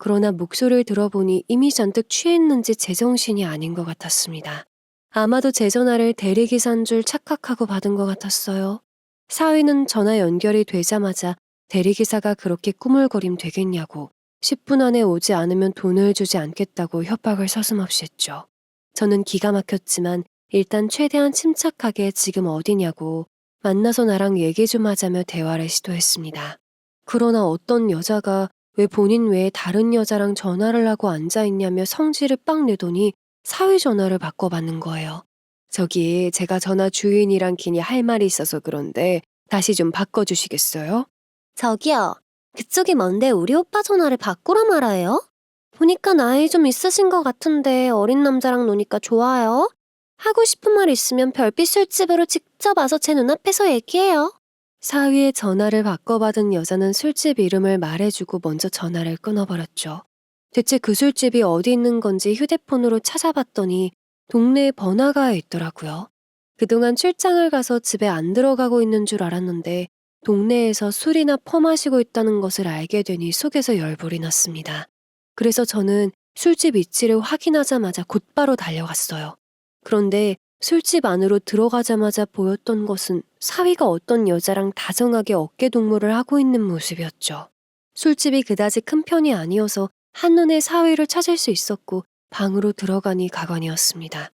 그러나 목소리를 들어보니 이미 잔뜩 취했는지 제정신이 아닌 것 같았습니다. 아마도 제 전화를 대리기사인 줄 착각하고 받은 것 같았어요. 사위는 전화 연결이 되자마자 대리기사가 그렇게 꾸물거림 되겠냐고 10분 안에 오지 않으면 돈을 주지 않겠다고 협박을 서슴없이 했죠. 저는 기가 막혔지만 일단 최대한 침착하게 지금 어디냐고 만나서 나랑 얘기 좀 하자며 대화를 시도했습니다. 그러나 어떤 여자가 왜 본인 외에 다른 여자랑 전화를 하고 앉아있냐며 성질을 빡 내더니 사위 전화를 바꿔받는 거예요. 저기 제가 전화 주인이랑 기니 할 말이 있어서 그런데 다시 좀 바꿔주시겠어요? 저기요. 그쪽이 뭔데 우리 오빠 전화를 바꾸라 말아요? 보니까 나이 좀 있으신 것 같은데 어린 남자랑 노니까 좋아요. 하고 싶은 말 있으면 별빛 술집으로 직접 와서 제 눈앞에서 얘기해요. 사위의 전화를 바꿔받은 여자는 술집 이름을 말해주고 먼저 전화를 끊어버렸죠. 대체 그 술집이 어디 있는 건지 휴대폰으로 찾아봤더니 동네에 번화가에 있더라고요. 그동안 출장을 가서 집에 안 들어가고 있는 줄 알았는데 동네에서 술이나 퍼마시고 있다는 것을 알게 되니 속에서 열불이 났습니다. 그래서 저는 술집 위치를 확인하자마자 곧바로 달려갔어요. 그런데 술집 안으로 들어가자마자 보였던 것은 사위가 어떤 여자랑 다정하게 어깨동무를 하고 있는 모습이었죠. 술집이 그다지 큰 편이 아니어서 한눈에 사위를 찾을 수 있었고 방으로 들어가니 가관이었습니다.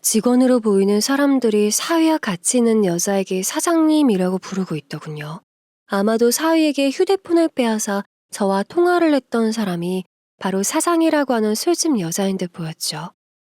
직원으로 보이는 사람들이 사위와 같이 있는 여자에게 사장님이라고 부르고 있더군요. 아마도 사위에게 휴대폰을 빼앗아 저와 통화를 했던 사람이 바로 사장이라고 하는 술집 여자인 듯 보였죠.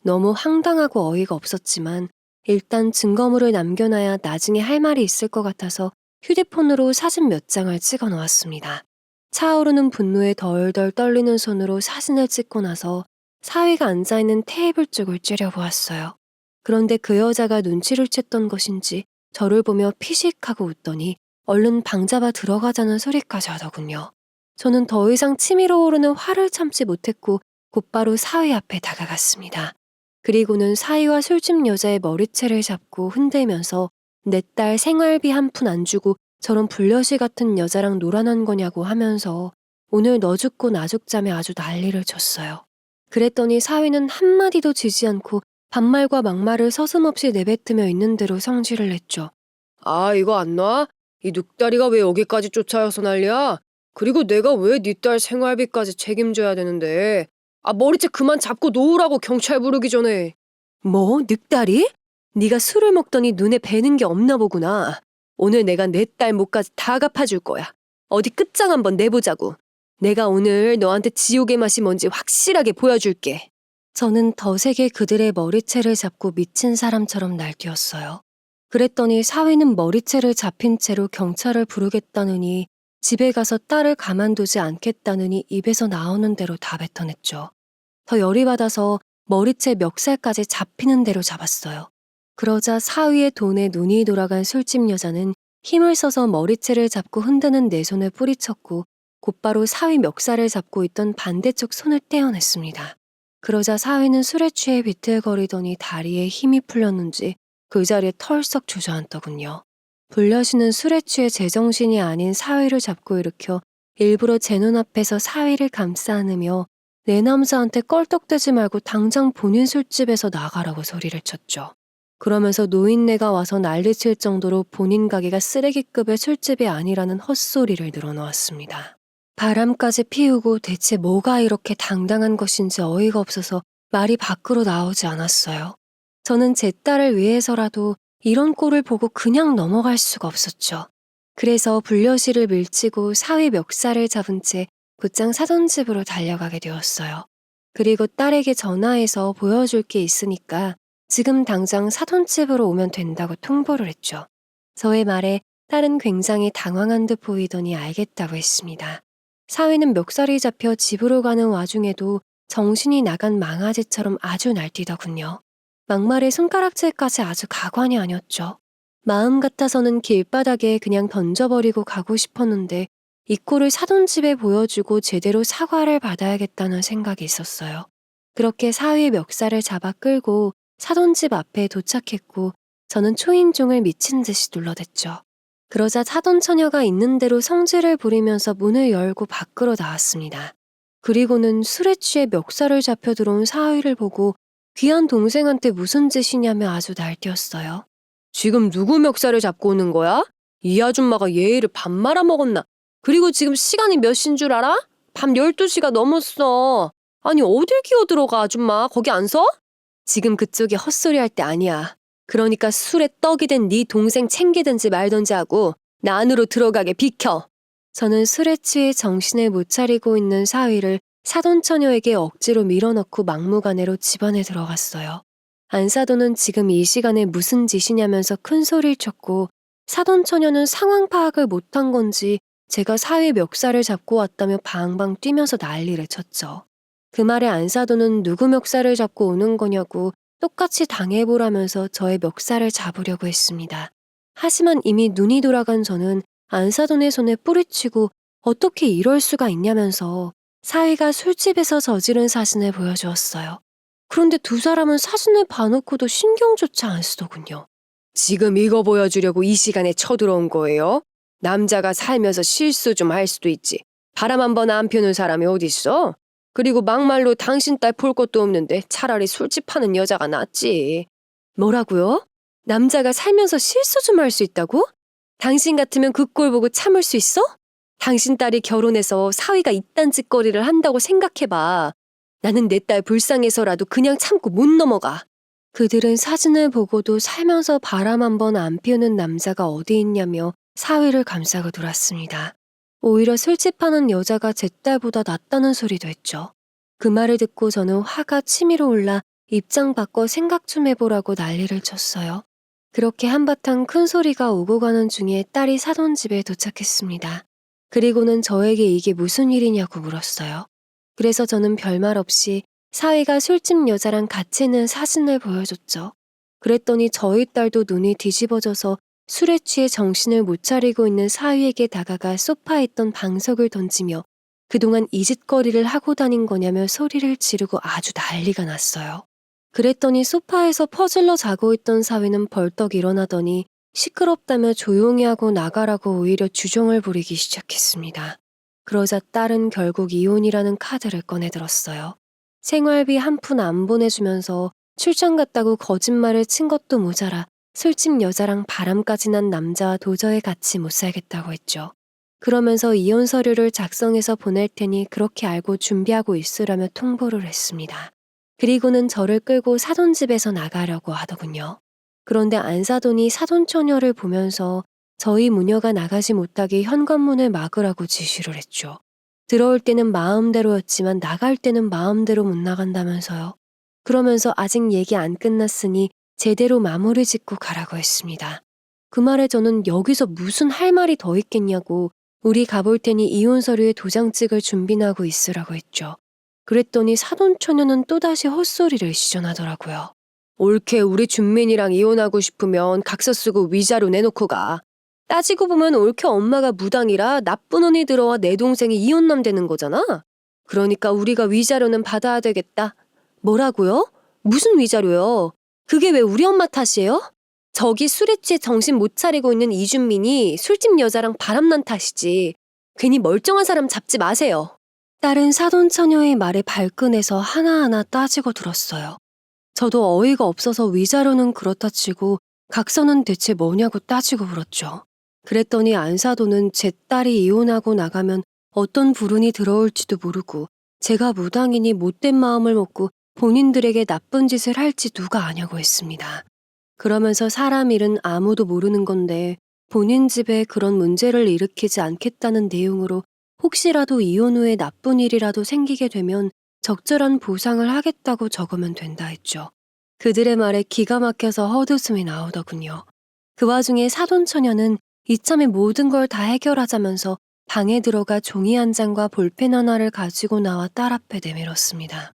너무 황당하고 어이가 없었지만 일단 증거물을 남겨놔야 나중에 할 말이 있을 것 같아서 휴대폰으로 사진 몇 장을 찍어 놓았습니다. 차오르는 분노에 덜덜 떨리는 손으로 사진을 찍고 나서 사위가 앉아있는 테이블 쪽을 째려보았어요. 그런데 그 여자가 눈치를 챘던 것인지 저를 보며 피식하고 웃더니 얼른 방 잡아 들어가자는 소리까지 하더군요. 저는 더 이상 치밀어 오르는 화를 참지 못했고 곧바로 사위 앞에 다가갔습니다. 그리고는 사위와 술집 여자의 머리채를 잡고 흔들면서 내 딸 생활비 한 푼 안 주고 저런 불려시 같은 여자랑 놀아난 거냐고 하면서 오늘 너 죽고 나 죽자며 아주 난리를 쳤어요. 그랬더니 사위는 한마디도 지지 않고 반말과 막말을 서슴없이 내뱉으며 있는 대로 성질을 냈죠. 아, 이거 안 놔? 이 늑다리가 왜 여기까지 쫓아와서 난리야? 그리고 내가 왜 네 딸 생활비까지 책임져야 되는데? 아, 머리채 그만 잡고 놓으라고 경찰 부르기 전에. 뭐? 늑다리? 네가 술을 먹더니 눈에 뵈는 게 없나 보구나. 오늘 내가 내 딸 몫까지 다 갚아줄 거야. 어디 끝장 한번 내보자고. 내가 오늘 너한테 지옥의 맛이 뭔지 확실하게 보여줄게. 저는 더 세게 그들의 머리채를 잡고 미친 사람처럼 날뛰었어요. 그랬더니 사위는 머리채를 잡힌 채로 경찰을 부르겠다느니 집에 가서 딸을 가만두지 않겠다느니 입에서 나오는 대로 다 뱉어냈죠. 더 열이 받아서 머리채 멱살까지 잡히는 대로 잡았어요. 그러자 사위의 돈에 눈이 돌아간 술집 여자는 힘을 써서 머리채를 잡고 흔드는 내 손을 뿌리쳤고 곧바로 사위 멱살을 잡고 있던 반대쪽 손을 떼어냈습니다. 그러자 사위는 술에 취해 비틀거리더니 다리에 힘이 풀렸는지 그 자리에 털썩 주저앉더군요. 불려시는 술에 취해 제정신이 아닌 사위를 잡고 일으켜 일부러 제 눈앞에서 사위를 감싸 안으며 내 남자한테 껄떡대지 말고 당장 본인 술집에서 나가라고 소리를 쳤죠. 그러면서 노인네가 와서 난리칠 정도로 본인 가게가 쓰레기급의 술집이 아니라는 헛소리를 늘어놓았습니다. 바람까지 피우고 대체 뭐가 이렇게 당당한 것인지 어이가 없어서 말이 밖으로 나오지 않았어요. 저는 제 딸을 위해서라도 이런 꼴을 보고 그냥 넘어갈 수가 없었죠. 그래서 불려시를 밀치고 사위 멱살을 잡은 채 곧장 사돈집으로 달려가게 되었어요. 그리고 딸에게 전화해서 보여줄 게 있으니까 지금 당장 사돈집으로 오면 된다고 통보를 했죠. 저의 말에 딸은 굉장히 당황한 듯 보이더니 알겠다고 했습니다. 사위는 멱살이 잡혀 집으로 가는 와중에도 정신이 나간 망아지처럼 아주 날뛰더군요. 막말에 손가락질까지 아주 가관이 아니었죠. 마음 같아서는 길바닥에 그냥 던져버리고 가고 싶었는데 이 꼴을 사돈집에 보여주고 제대로 사과를 받아야겠다는 생각이 있었어요. 그렇게 사위의 멱살을 잡아 끌고 사돈집 앞에 도착했고 저는 초인종을 미친 듯이 눌러댔죠. 그러자 사돈 처녀가 있는 대로 성질을 부리면서 문을 열고 밖으로 나왔습니다. 그리고는 술에 취해 멱살을 잡혀 들어온 사위를 보고 귀한 동생한테 무슨 짓이냐며 아주 날뛰었어요. 지금 누구 멱살을 잡고 오는 거야? 이 아줌마가 예의를 밥 말아먹었나? 그리고 지금 시간이 몇 시인 줄 알아? 밤 12시가 넘었어. 아니 어딜 기어들어가 아줌마 거기 안 서? 지금 그쪽이 헛소리 할 때 아니야. 그러니까 술에 떡이 된 네 동생 챙기든지 말든지 하고 나 안으로 들어가게 비켜. 저는 술에 취해 정신을 못 차리고 있는 사위를 사돈처녀에게 억지로 밀어넣고 막무가내로 집안에 들어갔어요. 안사돈은 지금 이 시간에 무슨 짓이냐면서 큰 소리를 쳤고 사돈처녀는 상황 파악을 못한 건지 제가 사위 멱살을 잡고 왔다며 방방 뛰면서 난리를 쳤죠. 그 말에 안사돈은 누구 멱살을 잡고 오는 거냐고 똑같이 당해보라면서 저의 멱살을 잡으려고 했습니다. 하지만 이미 눈이 돌아간 저는 안사돈의 손에 뿌리치고 어떻게 이럴 수가 있냐면서 사위가 술집에서 저지른 사진을 보여주었어요. 그런데 두 사람은 사진을 봐놓고도 신경조차 안 쓰더군요. 지금 이거 보여주려고 이 시간에 쳐들어온 거예요? 남자가 살면서 실수 좀 할 수도 있지. 바람 한번 안 피우는 사람이 어딨어? 그리고 막말로 당신 딸 볼 것도 없는데 차라리 술집 하는 여자가 낫지. 뭐라고요? 남자가 살면서 실수 좀 할 수 있다고? 당신 같으면 그 꼴 보고 참을 수 있어? 당신 딸이 결혼해서 사위가 이딴 짓거리를 한다고 생각해봐. 나는 내 딸 불쌍해서라도 그냥 참고 못 넘어가. 그들은 사진을 보고도 살면서 바람 한번 안 피우는 남자가 어디 있냐며 사위를 감싸고 놀았습니다. 오히려 술집하는 여자가 제 딸보다 낫다는 소리도 했죠. 그 말을 듣고 저는 화가 치밀어 올라 입장 바꿔 생각 좀 해보라고 난리를 쳤어요. 그렇게 한바탕 큰 소리가 오고 가는 중에 딸이 사돈 집에 도착했습니다. 그리고는 저에게 이게 무슨 일이냐고 물었어요. 그래서 저는 별말 없이 사위가 술집 여자랑 같이 있는 사진을 보여줬죠. 그랬더니 저희 딸도 눈이 뒤집어져서 술에 취해 정신을 못 차리고 있는 사위에게 다가가 소파에 있던 방석을 던지며 그동안 이 짓거리를 하고 다닌 거냐며 소리를 지르고 아주 난리가 났어요. 그랬더니 소파에서 퍼질러 자고 있던 사위는 벌떡 일어나더니 시끄럽다며 조용히 하고 나가라고 오히려 주정을 부리기 시작했습니다. 그러자 딸은 결국 이혼이라는 카드를 꺼내들었어요. 생활비 한 푼 안 보내주면서 출장 갔다고 거짓말을 친 것도 모자라 술집 여자랑 바람까지 난 남자와 도저히 같이 못 살겠다고 했죠. 그러면서 이혼 서류를 작성해서 보낼 테니 그렇게 알고 준비하고 있으라며 통보를 했습니다. 그리고는 저를 끌고 사돈집에서 나가려고 하더군요. 그런데 안사돈이 사돈처녀를 보면서 저희 무녀가 나가지 못하게 현관문을 막으라고 지시를 했죠. 들어올 때는 마음대로였지만 나갈 때는 마음대로 못 나간다면서요. 그러면서 아직 얘기 안 끝났으니 제대로 마무리 짓고 가라고 했습니다. 그 말에 저는 여기서 무슨 할 말이 더 있겠냐고 우리 가볼 테니 이혼 서류에 도장 찍을 준비나 하고 있으라고 했죠. 그랬더니 사돈처녀는 또다시 헛소리를 시전하더라고요. 옳게 우리 준민이랑 이혼하고 싶으면 각서 쓰고 위자료 내놓고 가. 따지고 보면 옳게 엄마가 무당이라 나쁜 언니 들어와 내 동생이 이혼남 되는 거잖아. 그러니까 우리가 위자료는 받아야 되겠다. 뭐라고요? 무슨 위자료요? 그게 왜 우리 엄마 탓이에요? 저기 술에 취해 정신 못 차리고 있는 이준민이 술집 여자랑 바람난 탓이지. 괜히 멀쩡한 사람 잡지 마세요. 딸은 사돈처녀의 말에 발끈해서 하나하나 따지고 들었어요. 저도 어이가 없어서 위자료는 그렇다 치고 각서는 대체 뭐냐고 따지고 물었죠. 그랬더니 안사돈은 제 딸이 이혼하고 나가면 어떤 불운이 들어올지도 모르고 제가 무당이니 못된 마음을 먹고 본인들에게 나쁜 짓을 할지 누가 아냐고 했습니다. 그러면서 사람 일은 아무도 모르는 건데 본인 집에 그런 문제를 일으키지 않겠다는 내용으로 혹시라도 이혼 후에 나쁜 일이라도 생기게 되면 적절한 보상을 하겠다고 적으면 된다 했죠. 그들의 말에 기가 막혀서 헛웃음이 나오더군요. 그 와중에 사돈처녀는 이참에 모든 걸 다 해결하자면서 방에 들어가 종이 한 장과 볼펜 하나를 가지고 나와 딸 앞에 내밀었습니다.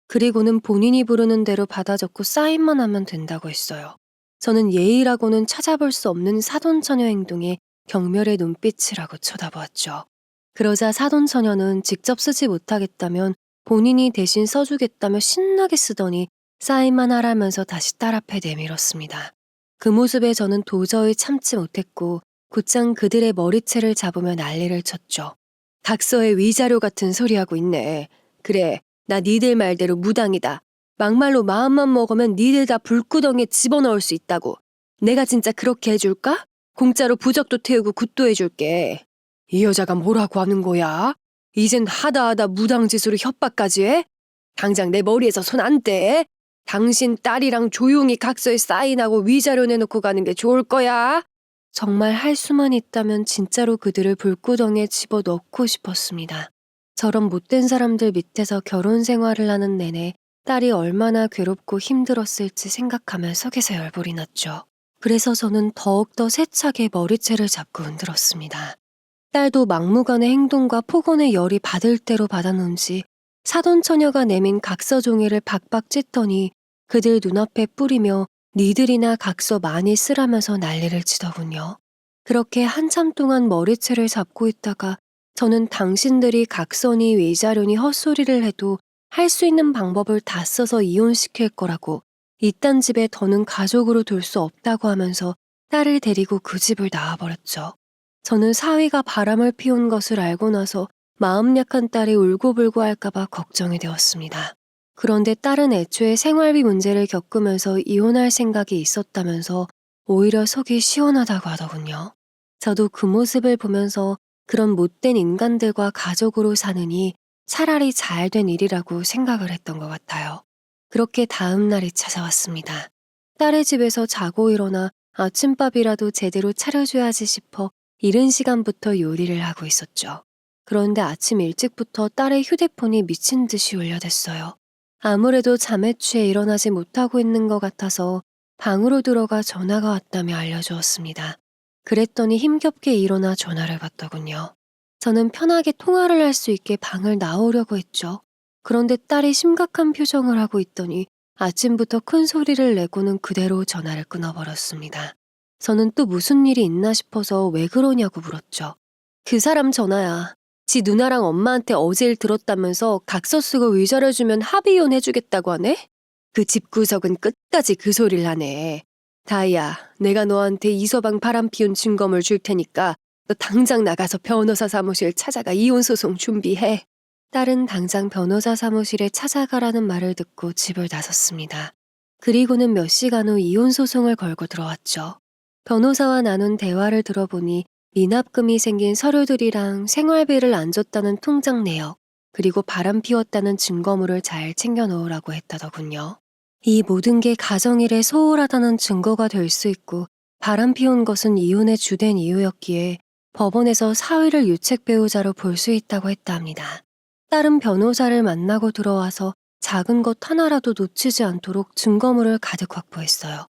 그리고는 본인이 부르는 대로 받아 적고 사인만 하면 된다고 했어요. 저는 예의라고는 찾아볼 수 없는 사돈처녀 행동에 경멸의 눈빛이라고 쳐다보았죠. 그러자 사돈처녀는 직접 쓰지 못하겠다면 본인이 대신 써주겠다며 신나게 쓰더니 사인만 하라면서 다시 딸 앞에 내밀었습니다. 그 모습에 저는 도저히 참지 못했고 곧장 그들의 머리채를 잡으며 난리를 쳤죠. 각서에 위자료 같은 소리하고 있네. 그래, 나 니들 말대로 무당이다. 막말로 마음만 먹으면 니들 다 불구덩이에 집어넣을 수 있다고. 내가 진짜 그렇게 해줄까? 공짜로 부적도 태우고 굿도 해줄게. 이 여자가 뭐라고 하는 거야? 이젠 하다 무당짓으로 협박까지 해? 당장 내 머리에서 손 안 떼. 당신 딸이랑 조용히 각서에 사인하고 위자료 내놓고 가는 게 좋을 거야. 정말 할 수만 있다면 진짜로 그들을 불구덩이에 집어넣고 싶었습니다. 저런 못된 사람들 밑에서 결혼 생활을 하는 내내 딸이 얼마나 괴롭고 힘들었을지 생각하면 속에서 열불이 났죠. 그래서 저는 더욱더 세차게 머리채를 잡고 흔들었습니다. 딸도 막무가내 행동과 폭언의 열이 받을 대로 받았는지 사돈처녀가 내민 각서 종이를 박박 찢더니 그들 눈앞에 뿌리며 니들이나 각서 많이 쓰라면서 난리를 치더군요. 그렇게 한참 동안 머리채를 잡고 있다가 저는 당신들이 각서니 위자료니 헛소리를 해도 할 수 있는 방법을 다 써서 이혼시킬 거라고 이딴 집에 더는 가족으로 둘 수 없다고 하면서 딸을 데리고 그 집을 나와버렸죠. 저는 사위가 바람을 피운 것을 알고 나서 마음 약한 딸이 울고불고 할까봐 걱정이 되었습니다. 그런데 딸은 애초에 생활비 문제를 겪으면서 이혼할 생각이 있었다면서 오히려 속이 시원하다고 하더군요. 저도 그 모습을 보면서 그런 못된 인간들과 가족으로 사느니 차라리 잘된 일이라고 생각을 했던 것 같아요. 그렇게 다음 날이 찾아왔습니다. 딸의 집에서 자고 일어나 아침밥이라도 제대로 차려줘야지 싶어 이른 시간부터 요리를 하고 있었죠. 그런데 아침 일찍부터 딸의 휴대폰이 미친 듯이 울려댔어요. 아무래도 잠에 취해 일어나지 못하고 있는 것 같아서 방으로 들어가 전화가 왔다며 알려주었습니다. 그랬더니 힘겹게 일어나 전화를 받더군요. 저는 편하게 통화를 할 수 있게 방을 나오려고 했죠. 그런데 딸이 심각한 표정을 하고 있더니 아침부터 큰 소리를 내고는 그대로 전화를 끊어버렸습니다. 저는 또 무슨 일이 있나 싶어서 왜 그러냐고 물었죠. 그 사람 전화야. 지 누나랑 엄마한테 어제 일 들었다면서 각서 쓰고 위자료 주면 합의 이혼 해주겠다고 하네? 그 집구석은 끝까지 그 소리를 하네. 다이야, 내가 너한테 이서방 바람 피운 증거물 줄 테니까 너 당장 나가서 변호사 사무실 찾아가 이혼소송 준비해. 딸은 당장 변호사 사무실에 찾아가라는 말을 듣고 집을 나섰습니다. 그리고는 몇 시간 후 이혼소송을 걸고 들어왔죠. 변호사와 나눈 대화를 들어보니 미납금이 생긴 서류들이랑 생활비를 안 줬다는 통장 내역, 그리고 바람 피웠다는 증거물을 잘 챙겨 놓으라고 했다더군요. 이 모든 게 가정일에 소홀하다는 증거가 될 수 있고 바람 피운 것은 이혼의 주된 이유였기에 법원에서 사위를 유책 배우자로 볼 수 있다고 했다 합니다. 딸은 변호사를 만나고 들어와서 작은 것 하나라도 놓치지 않도록 증거물을 가득 확보했어요.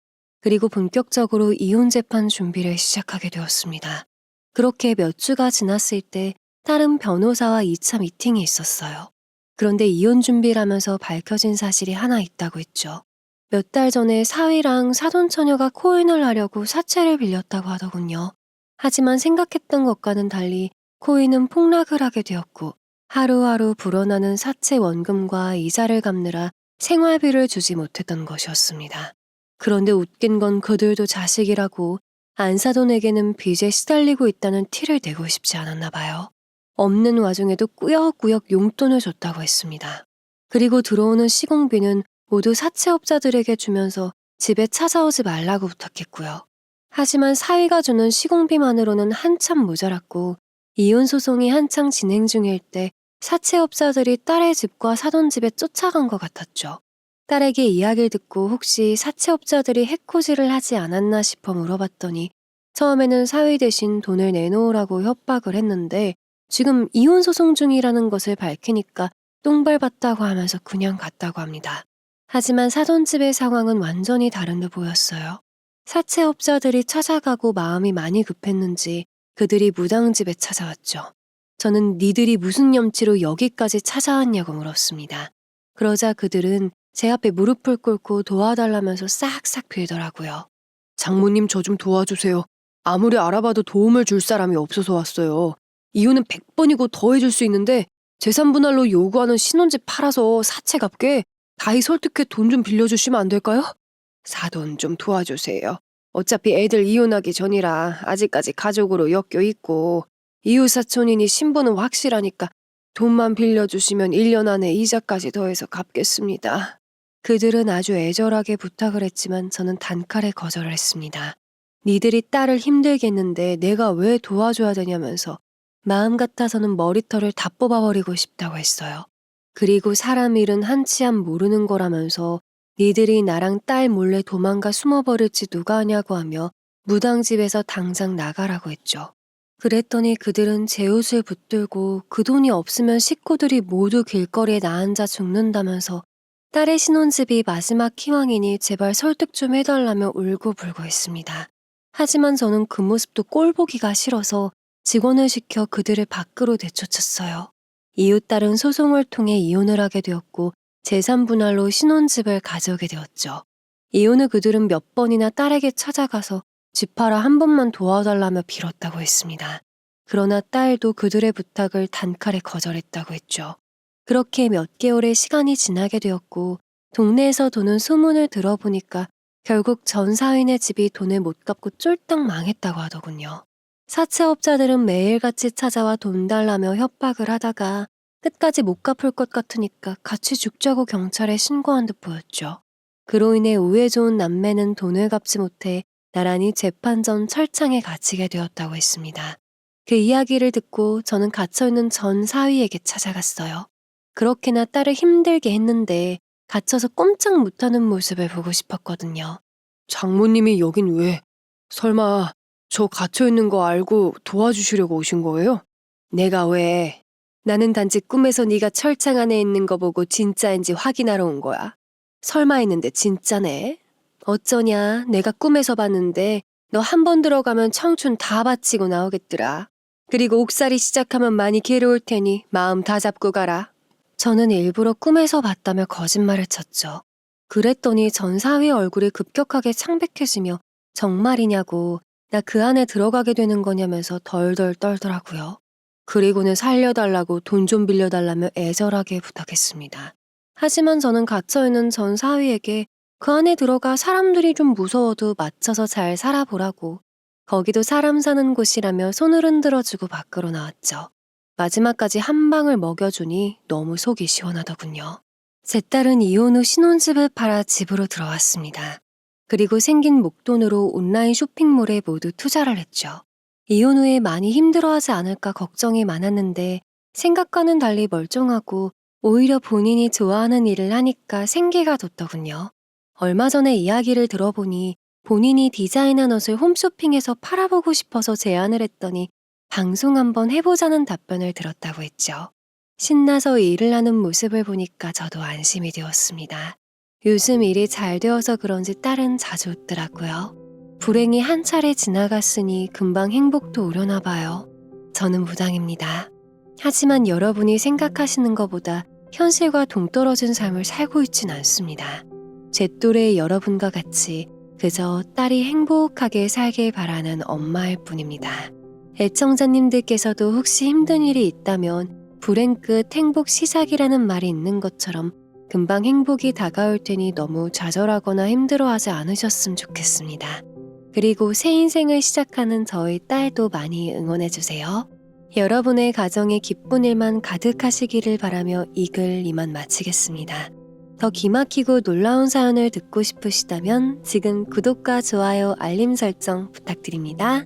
그리고 본격적으로 이혼 재판 준비를 시작하게 되었습니다. 그렇게 몇 주가 지났을 때 딸은 변호사와 2차 미팅이 있었어요. 그런데 이혼 준비라면서 밝혀진 사실이 하나 있다고 했죠. 몇 달 전에 사위랑 사돈처녀가 코인을 하려고 사채를 빌렸다고 하더군요. 하지만 생각했던 것과는 달리 코인은 폭락을 하게 되었고 하루하루 불어나는 사채 원금과 이자를 갚느라 생활비를 주지 못했던 것이었습니다. 그런데 웃긴 건 그들도 자식이라고 안사돈에게는 빚에 시달리고 있다는 티를 내고 싶지 않았나 봐요. 없는 와중에도 꾸역꾸역 용돈을 줬다고 했습니다. 그리고 들어오는 시공비는 모두 사채업자들에게 주면서 집에 찾아오지 말라고 부탁했고요. 하지만 사위가 주는 시공비만으로는 한참 모자랐고 이혼소송이 한창 진행 중일 때 사채업자들이 딸의 집과 사돈 집에 쫓아간 것 같았죠. 딸에게 이야기를 듣고 혹시 사채업자들이 해코지를 하지 않았나 싶어 물어봤더니 처음에는 사위 대신 돈을 내놓으라고 협박을 했는데 지금 이혼소송 중이라는 것을 밝히니까 똥밟았다고 하면서 그냥 갔다고 합니다. 하지만 사돈집의 상황은 완전히 다른 듯 보였어요. 사채업자들이 찾아가고 마음이 많이 급했는지 그들이 무당집에 찾아왔죠. 저는 니들이 무슨 염치로 여기까지 찾아왔냐고 물었습니다. 그러자 그들은 제 앞에 무릎을 꿇고 도와달라면서 싹싹 빌더라고요. 장모님 저 좀 도와주세요. 아무리 알아봐도 도움을 줄 사람이 없어서 왔어요. 이유는 100번이고 더 해줄 수 있는데 재산분할로 요구하는 신혼집 팔아서 사채 갚게 다이 설득해 돈 좀 빌려주시면 안 될까요? 사돈 좀 도와주세요. 어차피 애들 이혼하기 전이라 아직까지 가족으로 엮여 있고 이웃사촌이니 신분은 확실하니까 돈만 빌려주시면 1년 안에 이자까지 더해서 갚겠습니다. 그들은 아주 애절하게 부탁을 했지만 저는 단칼에 거절을 했습니다. 니들이 딸을 힘들게 했는데 내가 왜 도와줘야 되냐면서 마음 같아서는 머리털을 다 뽑아버리고 싶다고 했어요. 그리고 사람 일은 한치 앞 모르는 거라면서 니들이 나랑 딸 몰래 도망가 숨어버릴지 누가 아냐고 하며 무당집에서 당장 나가라고 했죠. 그랬더니 그들은 제 옷을 붙들고 그 돈이 없으면 식구들이 모두 길거리에 나앉아 죽는다면서 딸의 신혼집이 마지막 희망이니 제발 설득 좀 해달라며 울고불고 했습니다. 하지만 저는 그 모습도 꼴보기가 싫어서 직원을 시켜 그들을 밖으로 내쫓았어요. 이웃딸은 소송을 통해 이혼을 하게 되었고 재산 분할로 신혼집을 가져오게 되었죠. 이혼 후 그들은 몇 번이나 딸에게 찾아가서 집 팔아 한 번만 도와달라며 빌었다고 했습니다. 그러나 딸도 그들의 부탁을 단칼에 거절했다고 했죠. 그렇게 몇 개월의 시간이 지나게 되었고 동네에서 도는 소문을 들어보니까 결국 전 사위네 집이 돈을 못 갚고 쫄딱 망했다고 하더군요. 사채업자들은 매일같이 찾아와 돈 달라며 협박을 하다가 끝까지 못 갚을 것 같으니까 같이 죽자고 경찰에 신고한 듯 보였죠. 그로 인해 우애 좋은 남매는 돈을 갚지 못해 나란히 재판 전 철창에 갇히게 되었다고 했습니다. 그 이야기를 듣고 저는 갇혀있는 전 사위에게 찾아갔어요. 그렇게나 딸을 힘들게 했는데 갇혀서 꼼짝 못하는 모습을 보고 싶었거든요. 장모님이 여긴 왜? 설마 저 갇혀있는 거 알고 도와주시려고 오신 거예요? 내가 왜? 나는 단지 꿈에서 네가 철창 안에 있는 거 보고 진짜인지 확인하러 온 거야. 설마 했는데 진짜네. 어쩌냐, 내가 꿈에서 봤는데 너 한 번 들어가면 청춘 다 바치고 나오겠더라. 그리고 옥살이 시작하면 많이 괴로울 테니 마음 다 잡고 가라. 저는 일부러 꿈에서 봤다며 거짓말을 쳤죠. 그랬더니 전 사위 얼굴이 급격하게 창백해지며 정말이냐고 나 그 안에 들어가게 되는 거냐면서 덜덜 떨더라고요. 그리고는 살려달라고 돈 좀 빌려달라며 애절하게 부탁했습니다. 하지만 저는 갇혀있는 전 사위에게 그 안에 들어가 사람들이 좀 무서워도 맞춰서 잘 살아보라고 거기도 사람 사는 곳이라며 손을 흔들어주고 밖으로 나왔죠. 마지막까지 한 방을 먹여주니 너무 속이 시원하더군요. 제 딸은 이혼 후 신혼집을 팔아 집으로 들어왔습니다. 그리고 생긴 목돈으로 온라인 쇼핑몰에 모두 투자를 했죠. 이혼 후에 많이 힘들어하지 않을까 걱정이 많았는데 생각과는 달리 멀쩡하고 오히려 본인이 좋아하는 일을 하니까 생기가 돋더군요. 얼마 전에 이야기를 들어보니 본인이 디자인한 옷을 홈쇼핑에서 팔아보고 싶어서 제안을 했더니 방송 한번 해보자는 답변을 들었다고 했죠. 신나서 일을 하는 모습을 보니까 저도 안심이 되었습니다. 요즘 일이 잘 되어서 그런지 딸은 자주 웃더라고요. 불행이 한 차례 지나갔으니 금방 행복도 오려나 봐요. 저는 무당입니다. 하지만 여러분이 생각하시는 것보다 현실과 동떨어진 삶을 살고 있진 않습니다. 제 또래의 여러분과 같이 그저 딸이 행복하게 살길 바라는 엄마일 뿐입니다. 애청자님들께서도 혹시 힘든 일이 있다면 불행 끝 행복 시작이라는 말이 있는 것처럼 금방 행복이 다가올 테니 너무 좌절하거나 힘들어하지 않으셨으면 좋겠습니다. 그리고 새 인생을 시작하는 저희 딸도 많이 응원해주세요. 여러분의 가정에 기쁜 일만 가득하시기를 바라며 이 글 이만 마치겠습니다. 더 기막히고 놀라운 사연을 듣고 싶으시다면 지금 구독과 좋아요, 알림 설정 부탁드립니다.